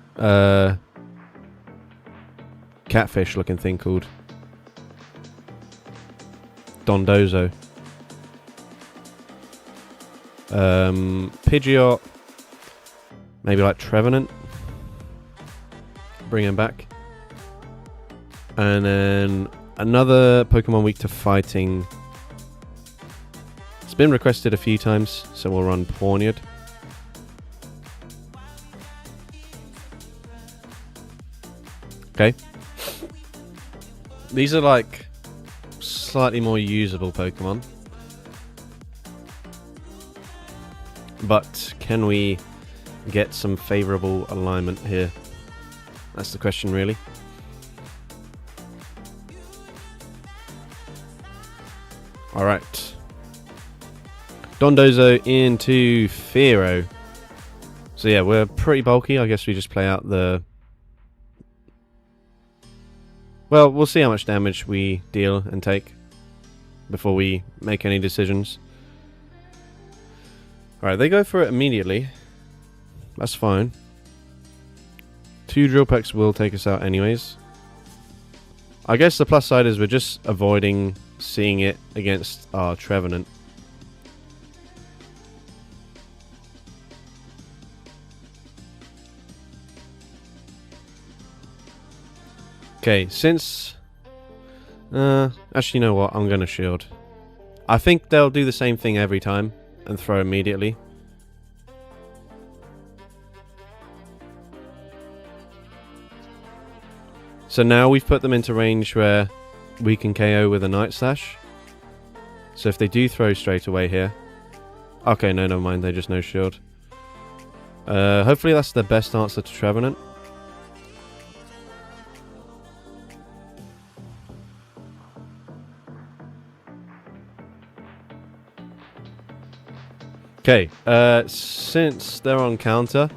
catfish-looking thing called? Dondozo. Pidgeot. Maybe like Trevenant. Bring him back. And then another Pokemon weak to fighting. It's been requested a few times, so we'll run Pawniard. Okay. These are like slightly more usable Pokemon. But can we get some favourable alignment here? That's the question, really. Alright. Dondozo into Fearow. So yeah, we're pretty bulky. I guess we just play out the... Well, we'll see how much damage we deal and take before we make any decisions. Alright, they go for it immediately. That's fine. 2 Drill Pecks will take us out anyways. I guess the plus side is we're just avoiding seeing it against our Trevenant. Okay, since... actually, you know what? I'm going to shield. I think they'll do the same thing every time and throw immediately. So now we've put them into range where we can KO with a Night Slash. So if they do throw straight away here... Okay, no, never mind. They just no shield. Hopefully that's the best answer to Trevenant. Okay, since they're on counter,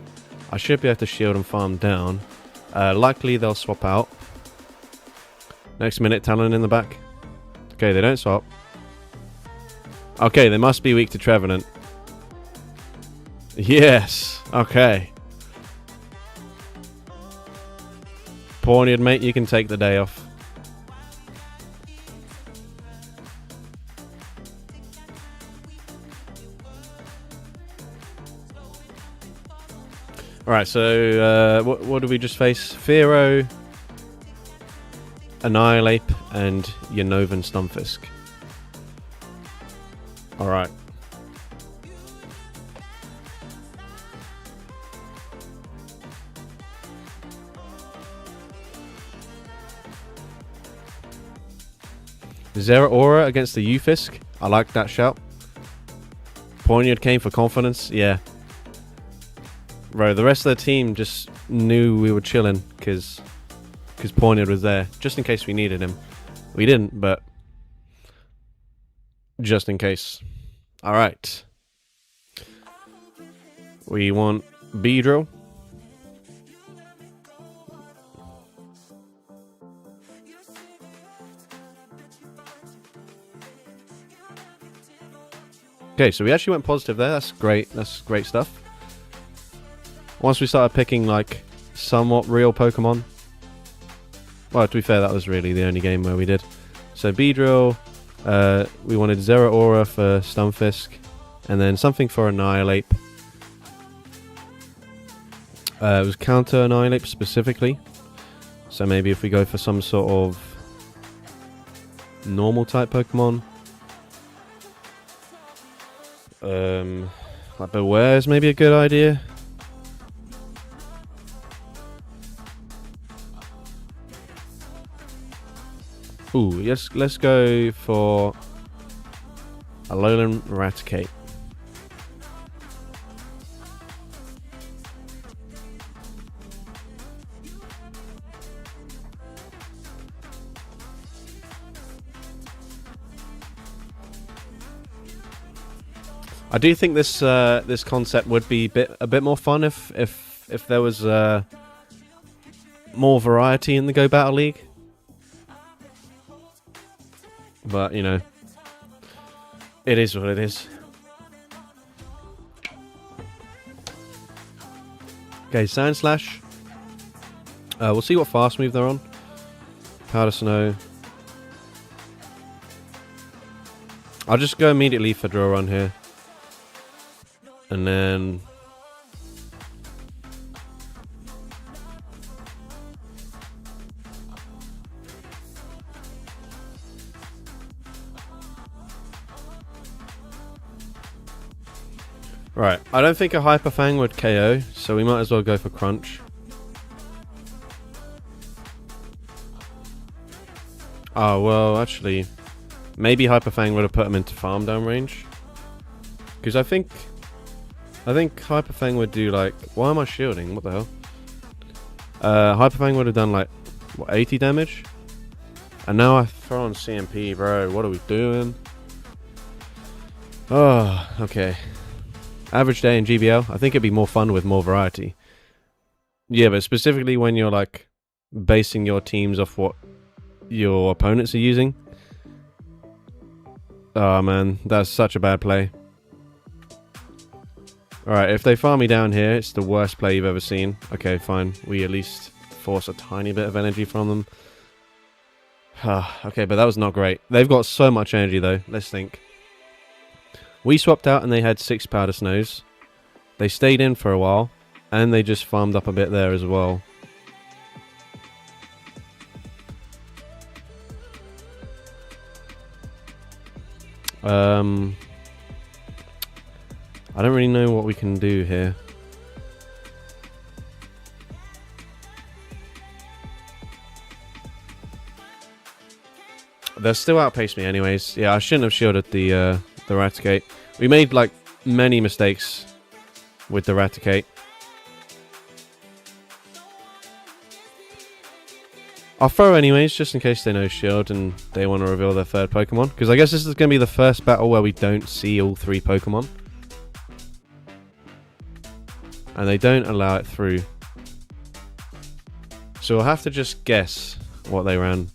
I should be able to shield and farm down. Likely they'll swap out. Next minute, Talon in the back. Okay, they don't swap. Okay, they must be weak to Trevenant. Yes, okay. Pawniard, mate, you can take the day off. Alright, so what did we just face? Fearow, Annihilate, and Unnovan Stunfisk. Alright. Zeraora against the Ufisk. I like that shout. Pawniard came for confidence. Yeah. Bro, the rest of the team just knew we were chilling because Pawniard was there, just in case we needed him. We didn't, but just in case. Alright. We want Beedrill. Okay, so we actually went positive there. That's great. That's great stuff. Once we started picking, like, somewhat real Pokemon. Well, to be fair, that was really the only game where we did. So Beedrill, we wanted Zeraora for Stunfisk, and then something for Annihilate. It was Counter Annihilate specifically. So maybe if we go for some sort of normal type Pokemon. Like Beware is maybe a good idea. Ooh, yes, let's go for Alolan Raticate. I do think this this concept would be a bit more fun if there was more variety in the Go Battle League. But you know, it is what it is. Okay, Sand Slash. We'll see what fast move they're on. Powder Snow. I'll just go immediately for Drill Run here. And then... Right, I don't think a Hyper Fang would KO, so we might as well go for Crunch. Oh, well, actually, maybe Hyper Fang would have put him into farm down range. Because I think Hyper Fang would do like... Why am I shielding? What the hell? Hyper Fang would have done like, what, 80 damage? And now I throw on CMP, bro. What are we doing? Oh, okay. Average day in GBL. I think it'd be more fun with more variety. Yeah, but specifically when you're like basing your teams off what your opponents are using. Oh man, that's such a bad play. Alright, if they farm me down here, it's the worst play you've ever seen. Okay, fine. We at least force a tiny bit of energy from them. Okay, but that was not great. They've got so much energy though. Let's think. We swapped out and they had 6 Powder Snows. They stayed in for a while. And they just farmed up a bit there as well. I don't really know what we can do here. They're still outpaced me anyways. Yeah, I shouldn't have shielded the Raticate. We made like many mistakes with the Raticate. I'll throw anyways, just in case they know shield and they want to reveal their third Pokemon. Because I guess this is going to be the first battle where we don't see all 3 Pokemon. And they don't allow it through. So we'll have to just guess what they ran.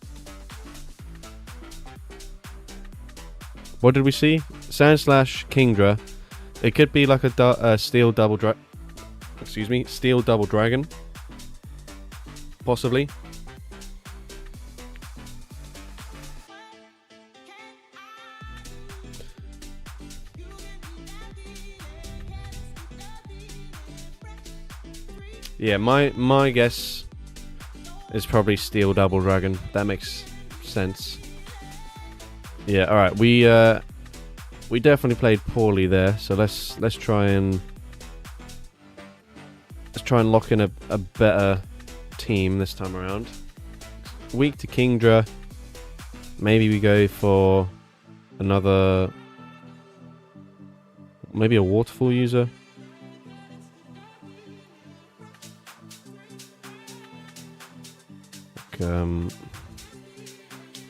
What did we see? Sandslash, Kingdra. It could be like a Steel Double Steel Double Dragon. Possibly. Yeah, my guess is probably Steel Double Dragon. That makes sense. Yeah, all right. We definitely played poorly there. So let's try and lock in a better team this time around. Weak to Kingdra. Maybe we go for another, maybe a Waterfall user.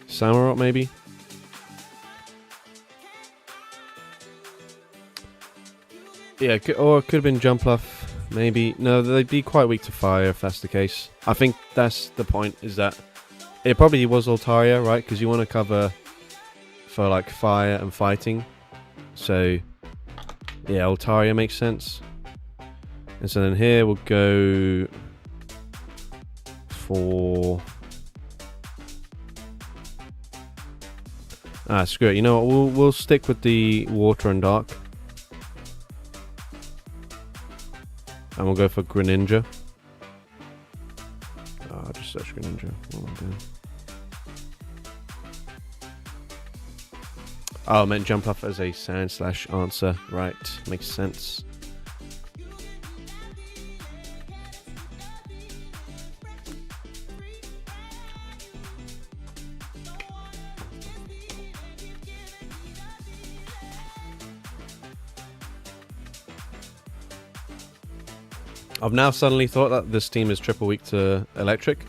Samurott maybe. Yeah, or it could have been Jumpluff, maybe. No, they'd be quite weak to fire if that's the case. I think that's the point, is that it probably was Altaria, right? Because you want to cover for like fire and fighting. So Yeah, Altaria makes sense. And so then here we'll go for... screw it. You know what? We'll stick with the water and dark. And we'll go for Greninja. I'll just search Greninja. What am I doing? Oh, I meant jump off as a sound/answer. Right, makes sense. I've now suddenly thought that this team is triple weak to electric.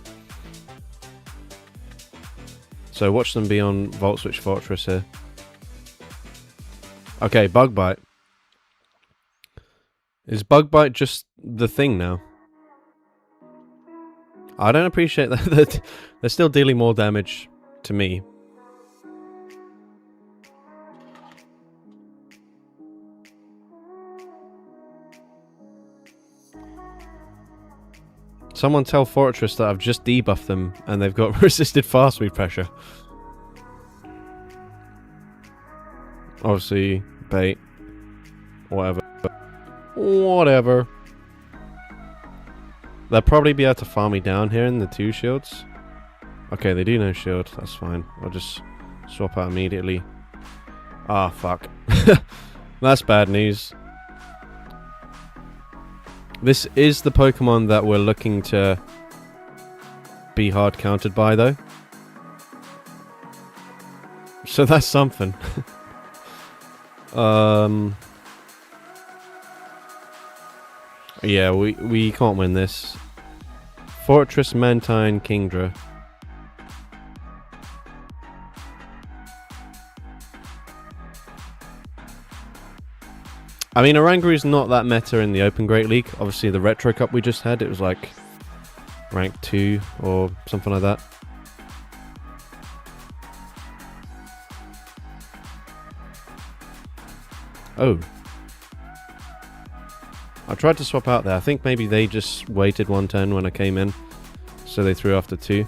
So watch them be on Volt Switch Fortress here. Okay, Bug Bite. Is Bug Bite just the thing now? I don't appreciate that. They're still dealing more damage to me. Someone tell Fortress that I've just debuffed them and they've got resisted fast move pressure. Obviously, bait. Whatever. Whatever. They'll probably be able to farm me down here in the 2 shields. Okay, they do no shield. That's fine. I'll just swap out immediately. Ah, fuck. That's bad news. This is the Pokemon that we're looking to be hard countered by, though. So that's something. Yeah, we can't win this. Fortress, Mantine, Kingdra. I mean, Orangaru's not that meta in the Open Great League. Obviously, the Retro Cup we just had, it was like rank 2 or something like that. Oh. I tried to swap out there. I think maybe they just waited one turn when I came in. So they threw after 2.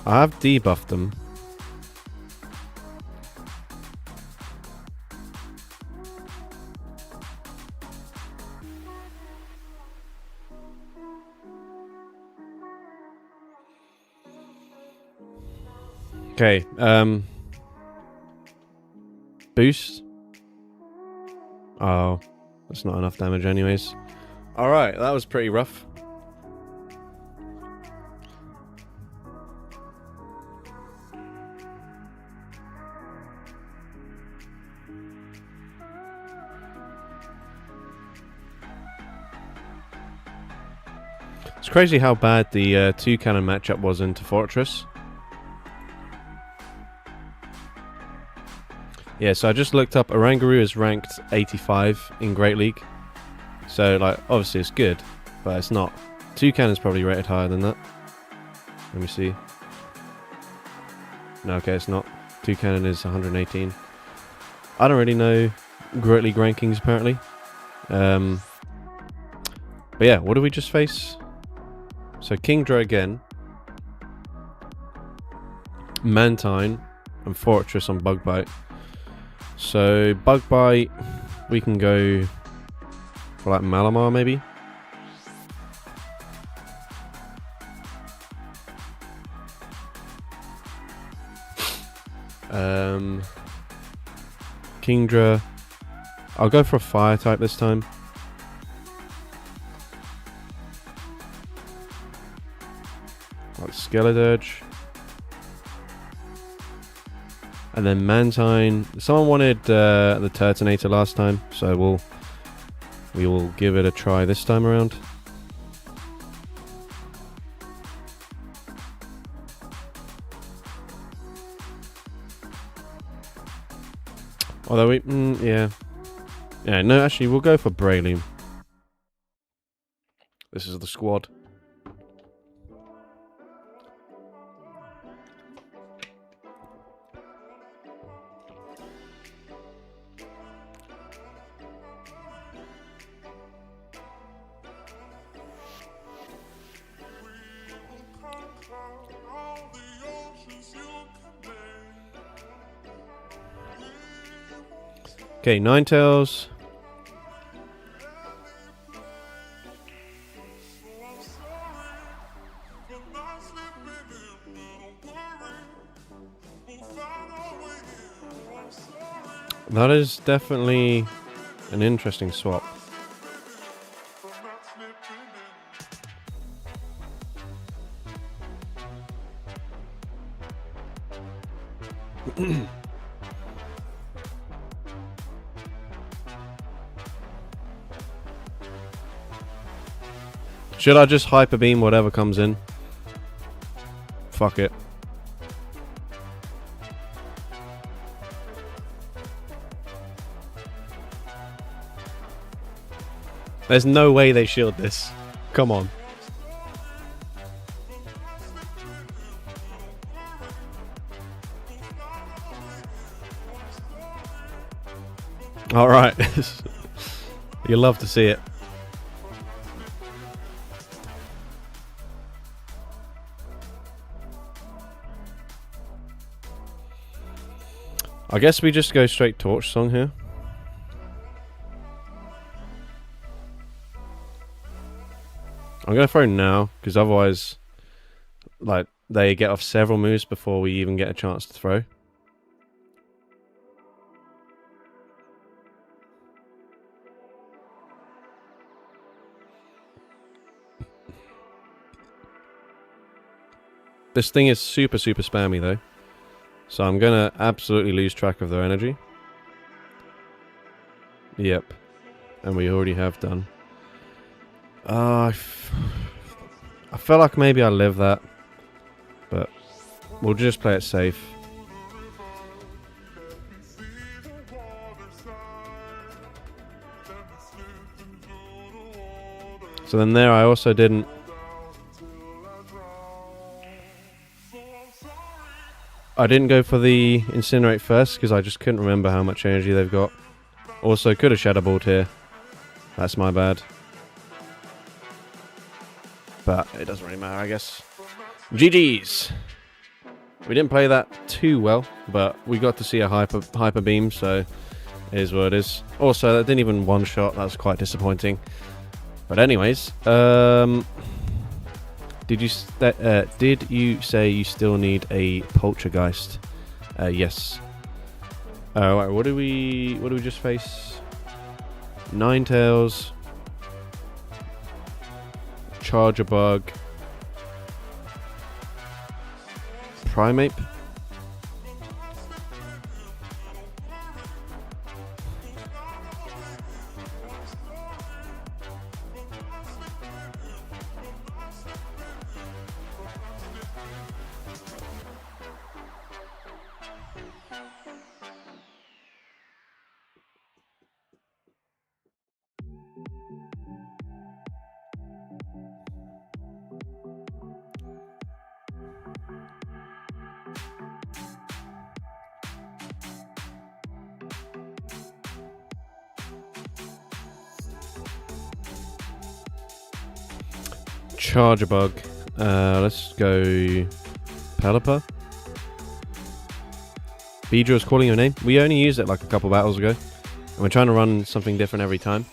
I have debuffed them. Okay, boost. Oh, that's not enough damage anyways. Alright, that was pretty rough. It's crazy how bad the 2 cannon matchup was into Fortress. Yeah, so I just looked up, Orangaru is ranked 85 in Great League. So, like, obviously it's good, but it's not. Toucan is probably rated higher than that. Let me see. No, okay, it's not. Toucan is 118. I don't really know Great League rankings, apparently. But yeah, what do we just face? So, Kingdra again. Mantine and Fortress on Bug Bite. So, Bug Bite, we can go for like Malamar maybe. Kingdra, I'll go for a fire type this time. Like Skeledirge. And then Mantine. Someone wanted the Turtonator last time, so we will give it a try this time around. Although we, yeah, no, actually we'll go for Breloom. This is the squad. Okay, Ninetales. That is definitely an interesting swap. Should I just Hyper Beam whatever comes in? Fuck it. There's no way they shield this. Come on. Alright. You love to see it. I guess we just go straight Torch Song here. I'm going to throw now, because otherwise, like, they get off several moves before we even get a chance to throw. This thing is super, super spammy, though. So I'm going to absolutely lose track of their energy. Yep. And we already have done. I felt like maybe I live that. But we'll just play it safe. So then there I also didn't... I didn't go for the Incinerate first because I just couldn't remember how much energy they've got. Also, could have Shadow Balled here. That's my bad. But it doesn't really matter, I guess. GG's! We didn't play that too well, but we got to see a hyper beam, so it is what it is. Also, that didn't even one-shot. That was quite disappointing. But anyways, did you say you still need a Poltergeist? Yes. Right, what do we just face? Ninetales, Charger Bug, Primeape. Charger Bug. Let's go Pelipper. Beedrill is calling your name. We only used it like a couple battles ago. And we're trying to run something different every time.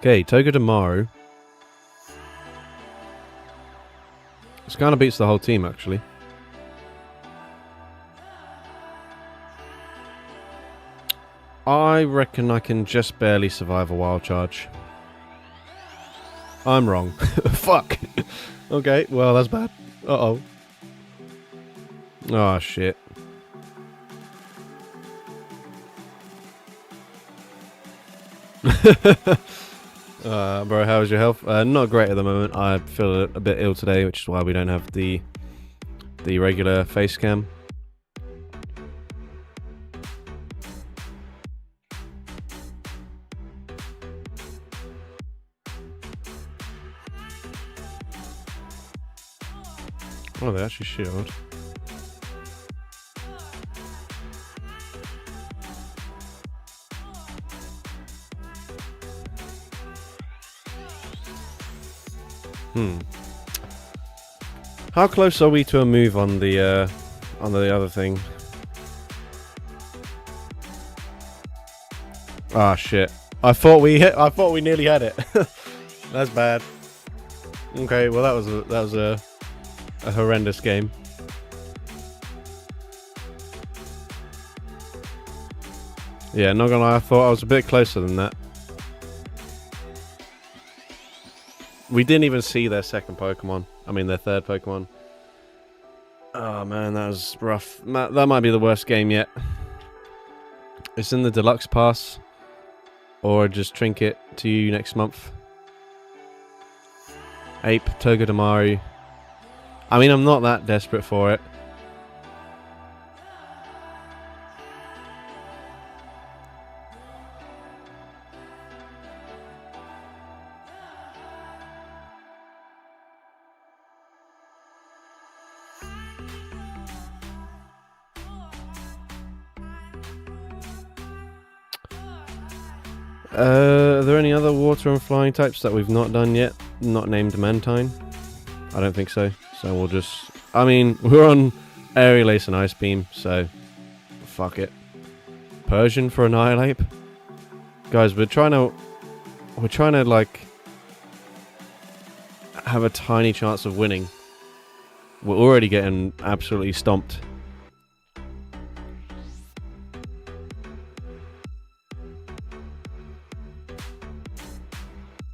Okay, Togedemaru. This kind of beats the whole team, actually. I reckon I can just barely survive a wild charge. I'm wrong. Fuck. Okay, well, that's bad. Uh-oh. Oh, shit. Bro, how's your health? Not great at the moment. I feel a bit ill today, which is why we don't have the regular face cam. Oh, they actually shield. How close are we to a move on the other thing? Ah, shit. I thought we nearly had it. That's bad. Okay, well that was a horrendous game. Yeah, not gonna lie, I thought I was a bit closer than that. We didn't even see their second Pokemon. I mean, their third Pokemon. Oh man, that was rough. That might be the worst game yet. It's in the Deluxe Pass. Or just trinket to you next month. Ape, Togedemaru. I mean, I'm not that desperate for it. Are there any other water and flying types that we've not done yet? Not named Mantine? I don't think so. So we'll just... I mean, we're on Aerial Ace and Ice Beam, so... Fuck it. Persian for Annihilate? Guys, we're trying to, like... have a tiny chance of winning. We're already getting absolutely stomped.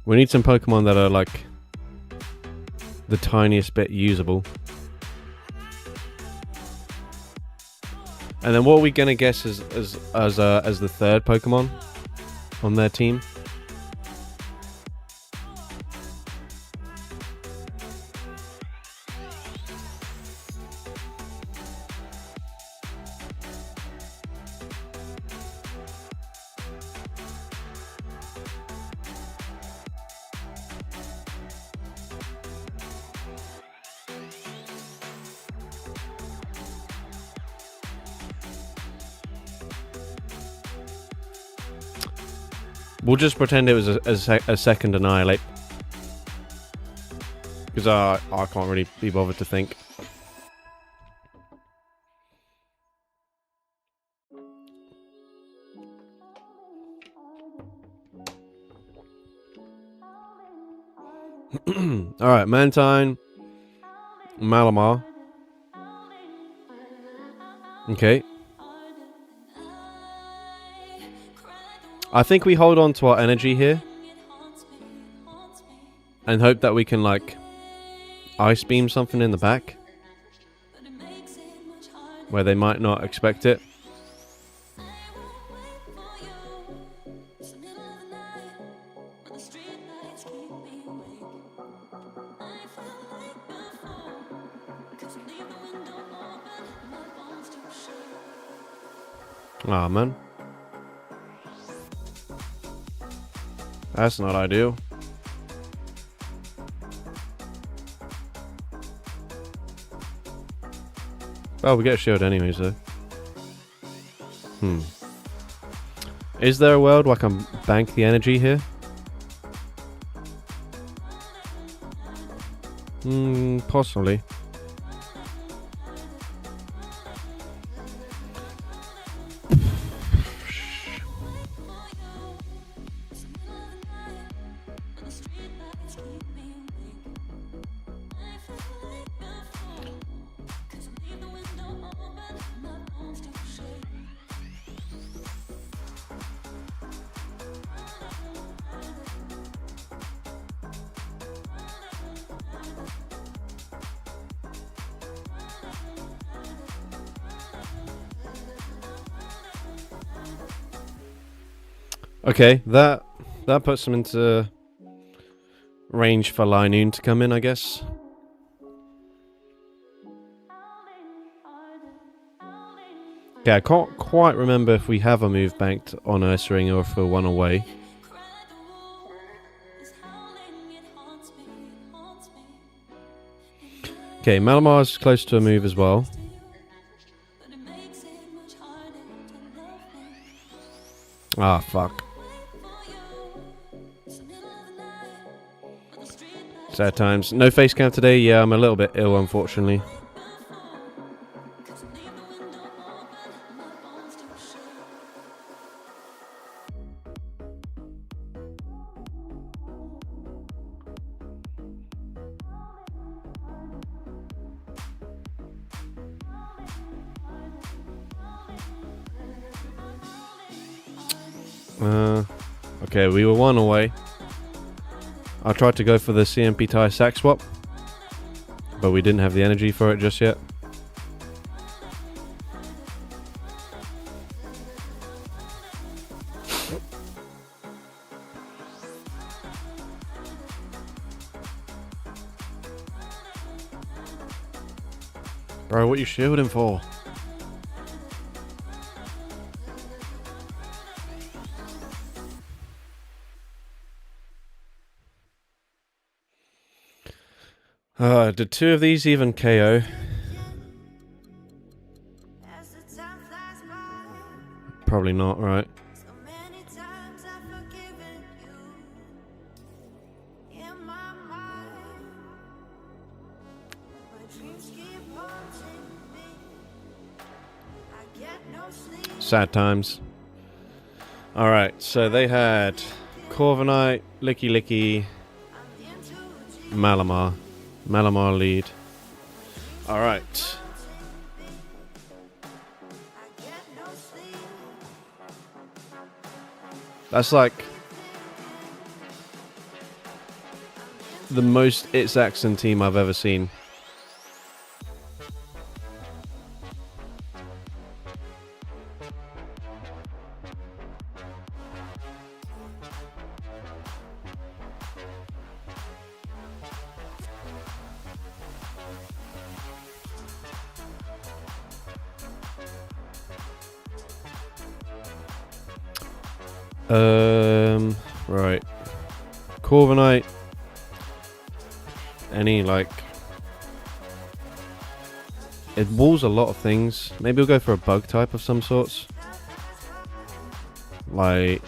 We need some Pokemon that are like the tiniest bit usable. And then what are we gonna guess as the third Pokemon on their team? We'll just pretend it was a second Annihilate. Because I can't really be bothered to think. Alright, Mantine. Malamar. Okay. I think we hold on to our energy here. And hope that we can, like, Ice Beam something in the back. Where they might not expect it. Aw, man. That's not ideal. Well, we get a shield anyways, though. Is there a world where I can bank the energy here? Possibly. Okay, that puts them into range for Linoon to come in, I guess. Yeah, I can't quite remember if we have a move banked on Ursaring or if we're one away. Okay, Malamar's close to a move as well. Ah, fuck. Sad times. No face cam today. Yeah, I'm a little bit ill, unfortunately. Okay, we were 1 away. I tried to go for the CMP tie sack swap, but we didn't have the energy for it just yet. Bro, what you shielding for? Did 2 of these even KO? Probably not, right? Sad times. Alright, so they had Corviknight, Licky Licky, Malamar. Malamar lead. Alright. That's like the most It's Axon team I've ever seen. Right. Corviknight. Any, like... It walls a lot of things. Maybe we'll go for a bug type of some sorts. Like,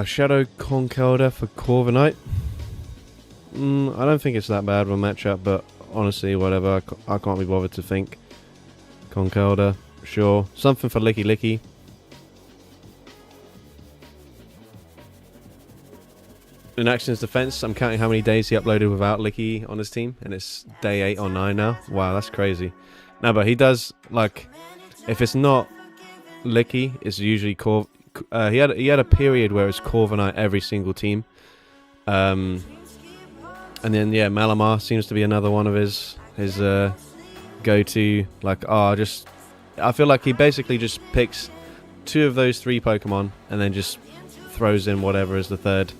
Shadow Conkeldurr for Corviknight. I don't think it's that bad of a matchup, but honestly, whatever. I can't be bothered to think. Conkeldurr, sure. Something for Licky Licky. In Action's defense, I'm counting how many days he uploaded without Licky on his team, and it's day 8 or 9 now. Wow, that's crazy. No, but he does, like, if it's not Licky, it's usually he had a period where it's Corviknight every single team. And then, yeah, Malamar seems to be another one of his go-to, like, I feel like he basically just picks 2 of those 3 Pokemon and then just throws in whatever is the third.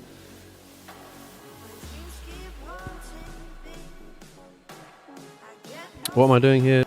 What am I doing here?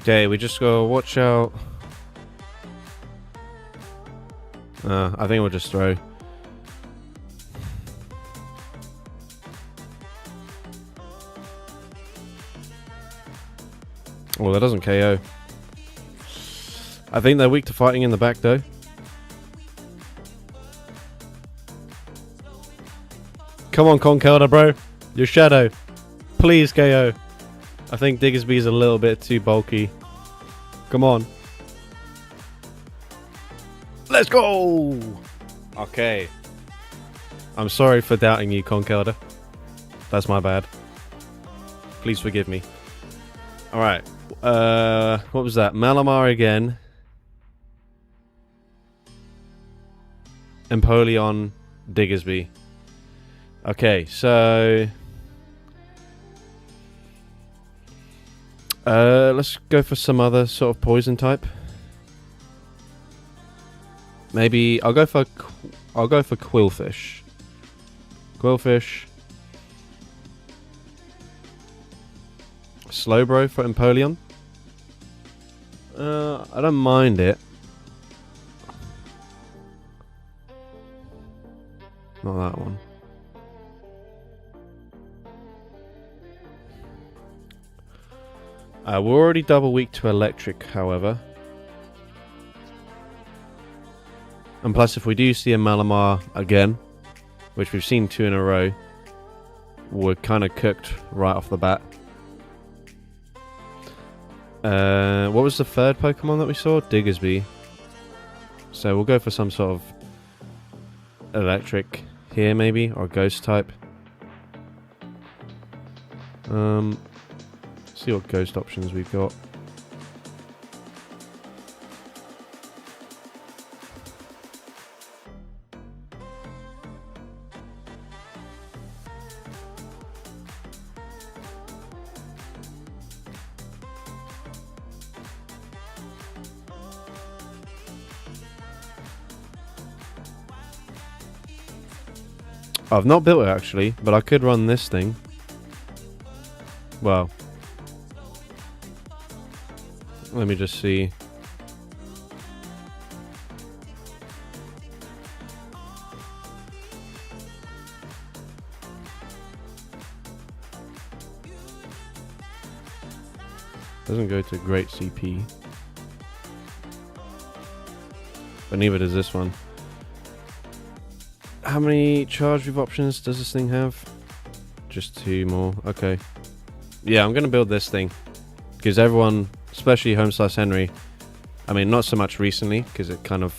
Okay, we just gotta watch out. I think we'll just throw. Oh, that doesn't KO. I think they're weak to fighting in the back, though. Come on, Conkelda, bro. Your shadow. Please KO. I think Diggersby's a little bit too bulky. Come on. Let's go! Okay. I'm sorry for doubting you, Conkelda. That's my bad. Please forgive me. Alright. What was that? Malamar again. Empoleon, Diggersby. Okay, so... let's go for some other sort of poison type. Maybe I'll go for Quillfish. Quillfish. Slowbro for Empoleon. I don't mind it. Not that one. We're already double weak to electric, however. And plus, if we do see a Malamar again, which we've seen 2 in a row, we're kind of cooked right off the bat. What was the third Pokemon that we saw? Diggersby. So we'll go for some sort of electric here, maybe, or ghost type. See what ghost options we've got. I've not built it actually, but I could run this thing. Well, let me just see. Doesn't go to great CP. But neither does this one. How many charge move options does this thing have? Just 2 more. Okay. Yeah, I'm going to build this thing. Because everyone, especially Home/Henry, I mean, not so much recently, because it kind of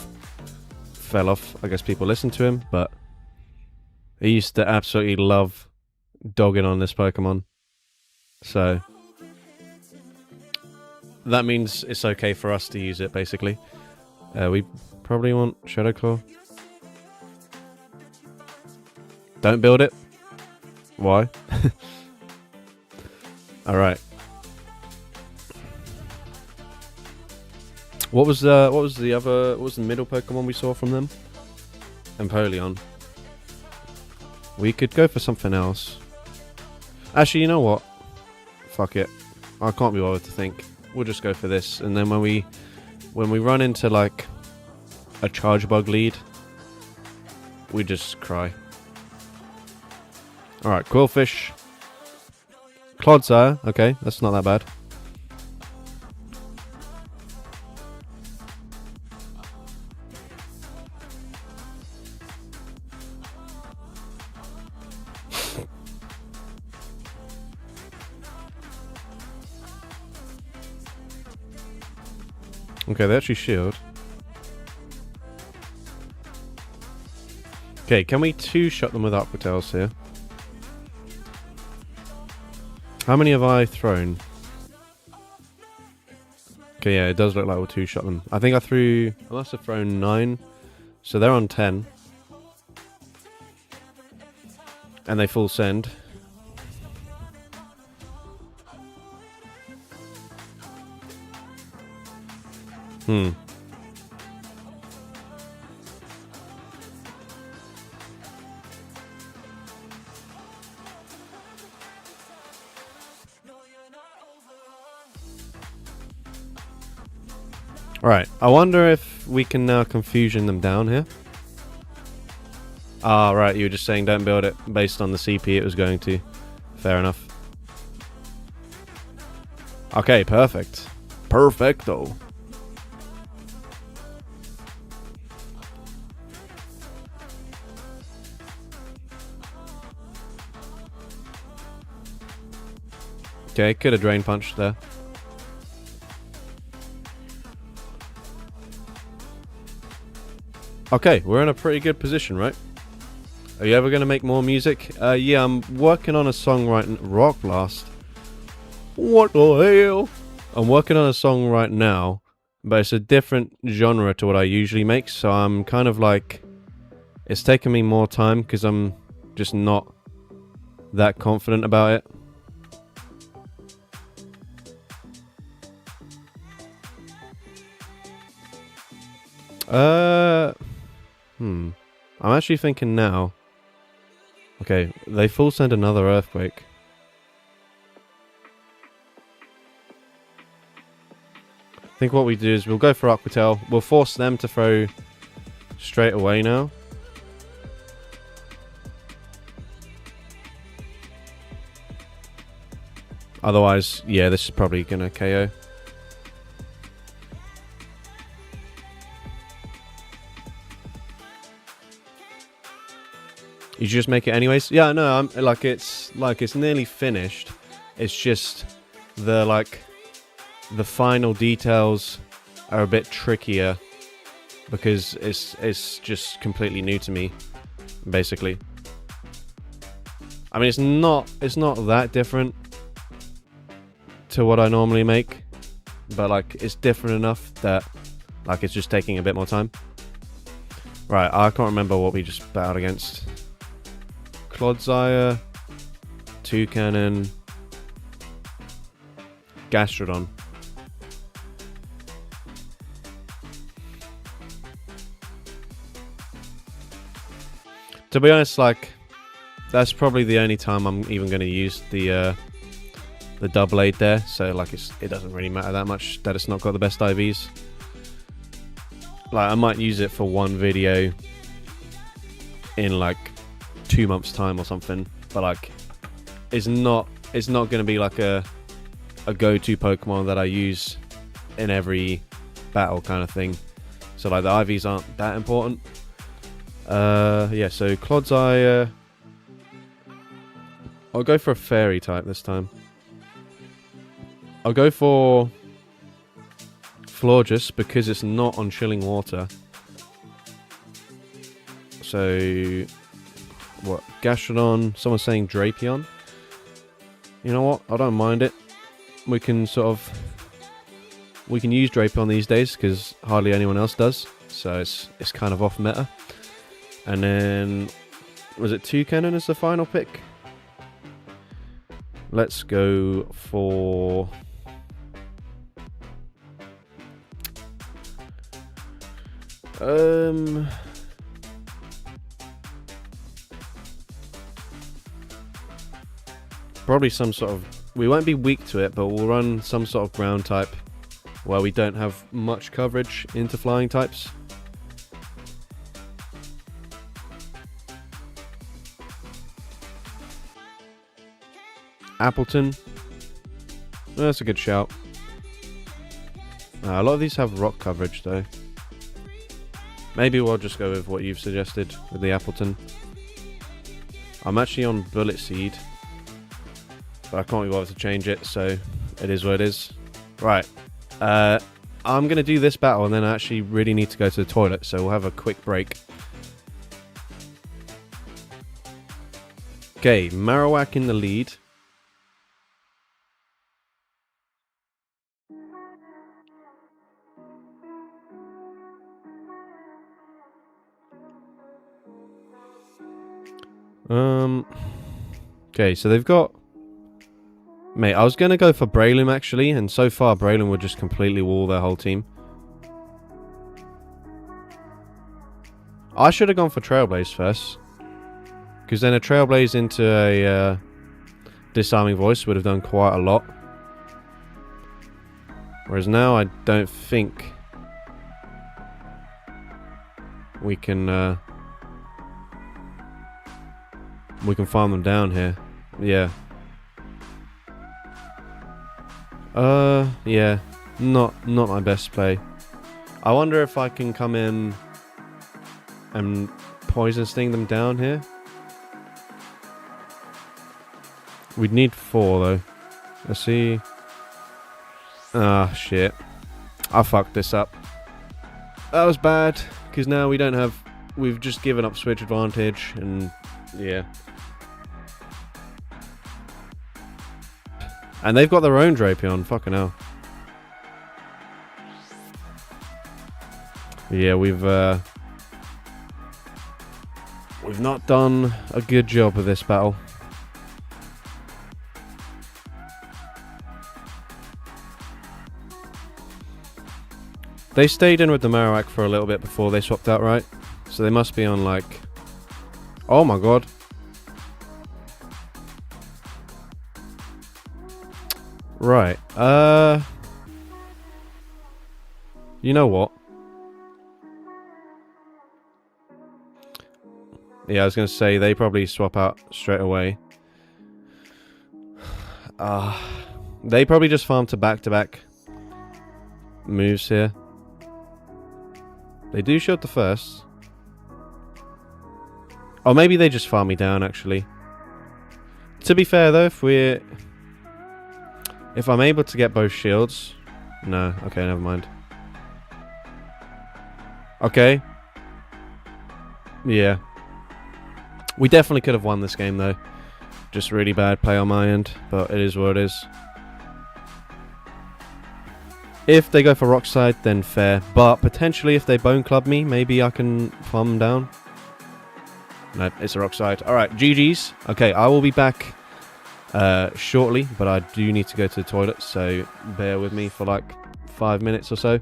fell off. I guess people listened to him, but he used to absolutely love dogging on this Pokemon. So that means it's okay for us to use it, basically. We probably want Shadow Claw. Don't build it. Why? Alright. What was the middle Pokemon we saw from them? Empoleon. We could go for something else. Actually, you know what? Fuck it. I can't be bothered to think. We'll just go for this, and then when we run into like a charge bug lead, we just cry. Alright, Quillfish. Clodsire. Okay, that's not that bad. Okay, they actually shield. Okay, can we two-shot them with Aquatails here? How many have I thrown? Okay, yeah, it does look like we'll two-shot them. I think I must have thrown 9. So they're on 10. And they full send. Right, I wonder if we can now confusion them down here. Ah, right, you were just saying don't build it based on the CP it was going to. Fair enough. Okay, perfect. Perfecto. Okay, could have drain punched there. Okay, we're in a pretty good position, right? Are you ever going to make more music? Yeah, I'm working on a song right now. Rock Blast? What the hell? I'm working on a song right now, but it's a different genre to what I usually make, so I'm kind of like... It's taking me more time because I'm just not that confident about it. I'm actually thinking now. Okay, they full send another earthquake. I think what we do is we'll go for Aquatail. We'll force them to throw straight away now. Otherwise, yeah, this is probably gonna KO. You just make it anyways? Yeah, no, I'm like it's nearly finished. It's just the final details are a bit trickier because it's just completely new to me, basically. I mean, it's not that different to what I normally make, but like it's different enough that like it's just taking a bit more time. Right, I can't remember what we just battled against. Clodsire, Toucannon, Gastrodon. To be honest, like that's probably the only time I'm even going to use the double aid there. So like it doesn't really matter that much that it's not got the best IVs. Like I might use it for one video in like 2 months time or something, but like it's not going to be like a go-to Pokemon that I use in every battle kind of thing. So like the IVs aren't that important. Yeah, so Clodsire, I'll go for a fairy type this time. I'll go for Florges because it's not on chilling water. So what? Gastrodon. Someone's saying Drapion. You know what? I don't mind it. We can use Drapion these days because hardly anyone else does. So it's kind of off meta. And then was it Toucannon as the final pick? Let's go for probably some sort of... We won't be weak to it, but we'll run some sort of ground type where we don't have much coverage into flying types. Appleton. That's a good shout. A lot of these have rock coverage though. Maybe we'll just go with what you've suggested with the Appleton. I'm actually on Bullet Seed, but I can't be bothered to change it, so it is what it is. Right. I'm going to do this battle and then I actually really need to go to the toilet, so we'll have a quick break. Okay, Marowak in the lead. Okay, so they've got... Mate, I was going to go for Breloom actually, and so far Breloom would just completely wall their whole team. I should have gone for Trailblaze first. Because then a Trailblaze into a Disarming Voice would have done quite a lot. Whereas now I don't think we can farm them down here. Yeah. Yeah. Not my best play. I wonder if I can come in and Poison Sting them down here. We'd need 4 though. Let's see. Ah, shit. I fucked this up. That was bad, because now we don't have... We've just given up switch advantage, and... Yeah. And they've got their own Drapion, fucking hell. Yeah, we've not done a good job of this battle. They stayed in with the Marowak for a little bit before they swapped out, right? So they must be on like... Oh my god. Right. You know what? Yeah, I was going to say, they probably swap out straight away. They probably just farm to back-to-back moves here. They do shield the first. Or maybe they just farm me down, actually. To be fair, though, if I'm able to get both shields... No, okay, never mind. Okay. Yeah. We definitely could have won this game, though. Just really bad play on my end, but it is what it is. If they go for Rock Slide, then fair. But potentially, if they Bone Club me, maybe I can farm them down. No, it's a Rock Slide. Alright, GG's. Okay, I will be back shortly, but I do need to go to the toilet, so bear with me for like 5 minutes or so.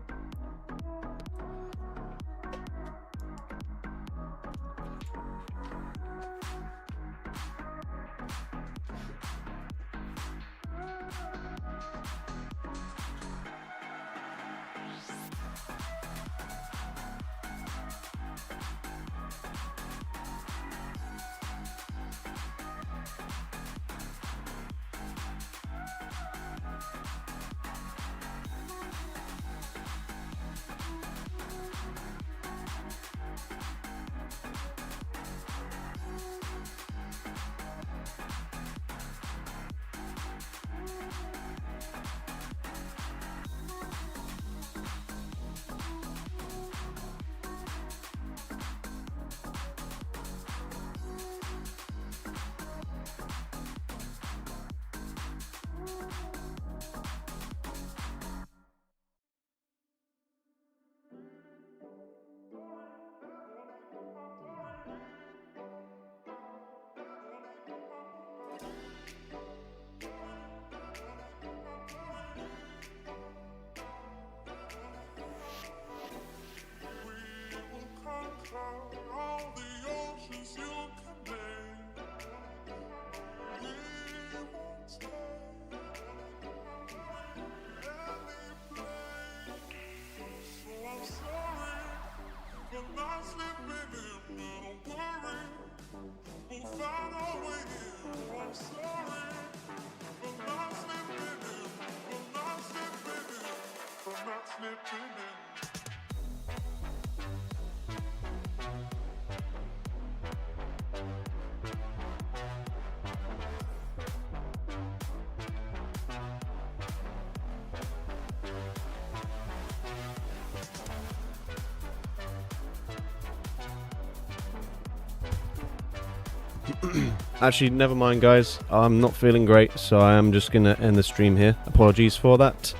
Actually, never mind, guys. I'm not feeling great, so I am just going to end the stream here. Apologies for that.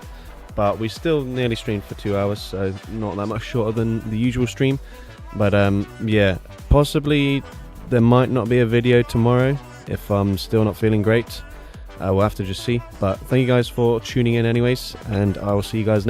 But we still nearly streamed for 2 hours, so not that much shorter than the usual stream. But yeah, possibly there might not be a video tomorrow if I'm still not feeling great. We'll have to just see. But thank you guys for tuning in anyways, and I will see you guys next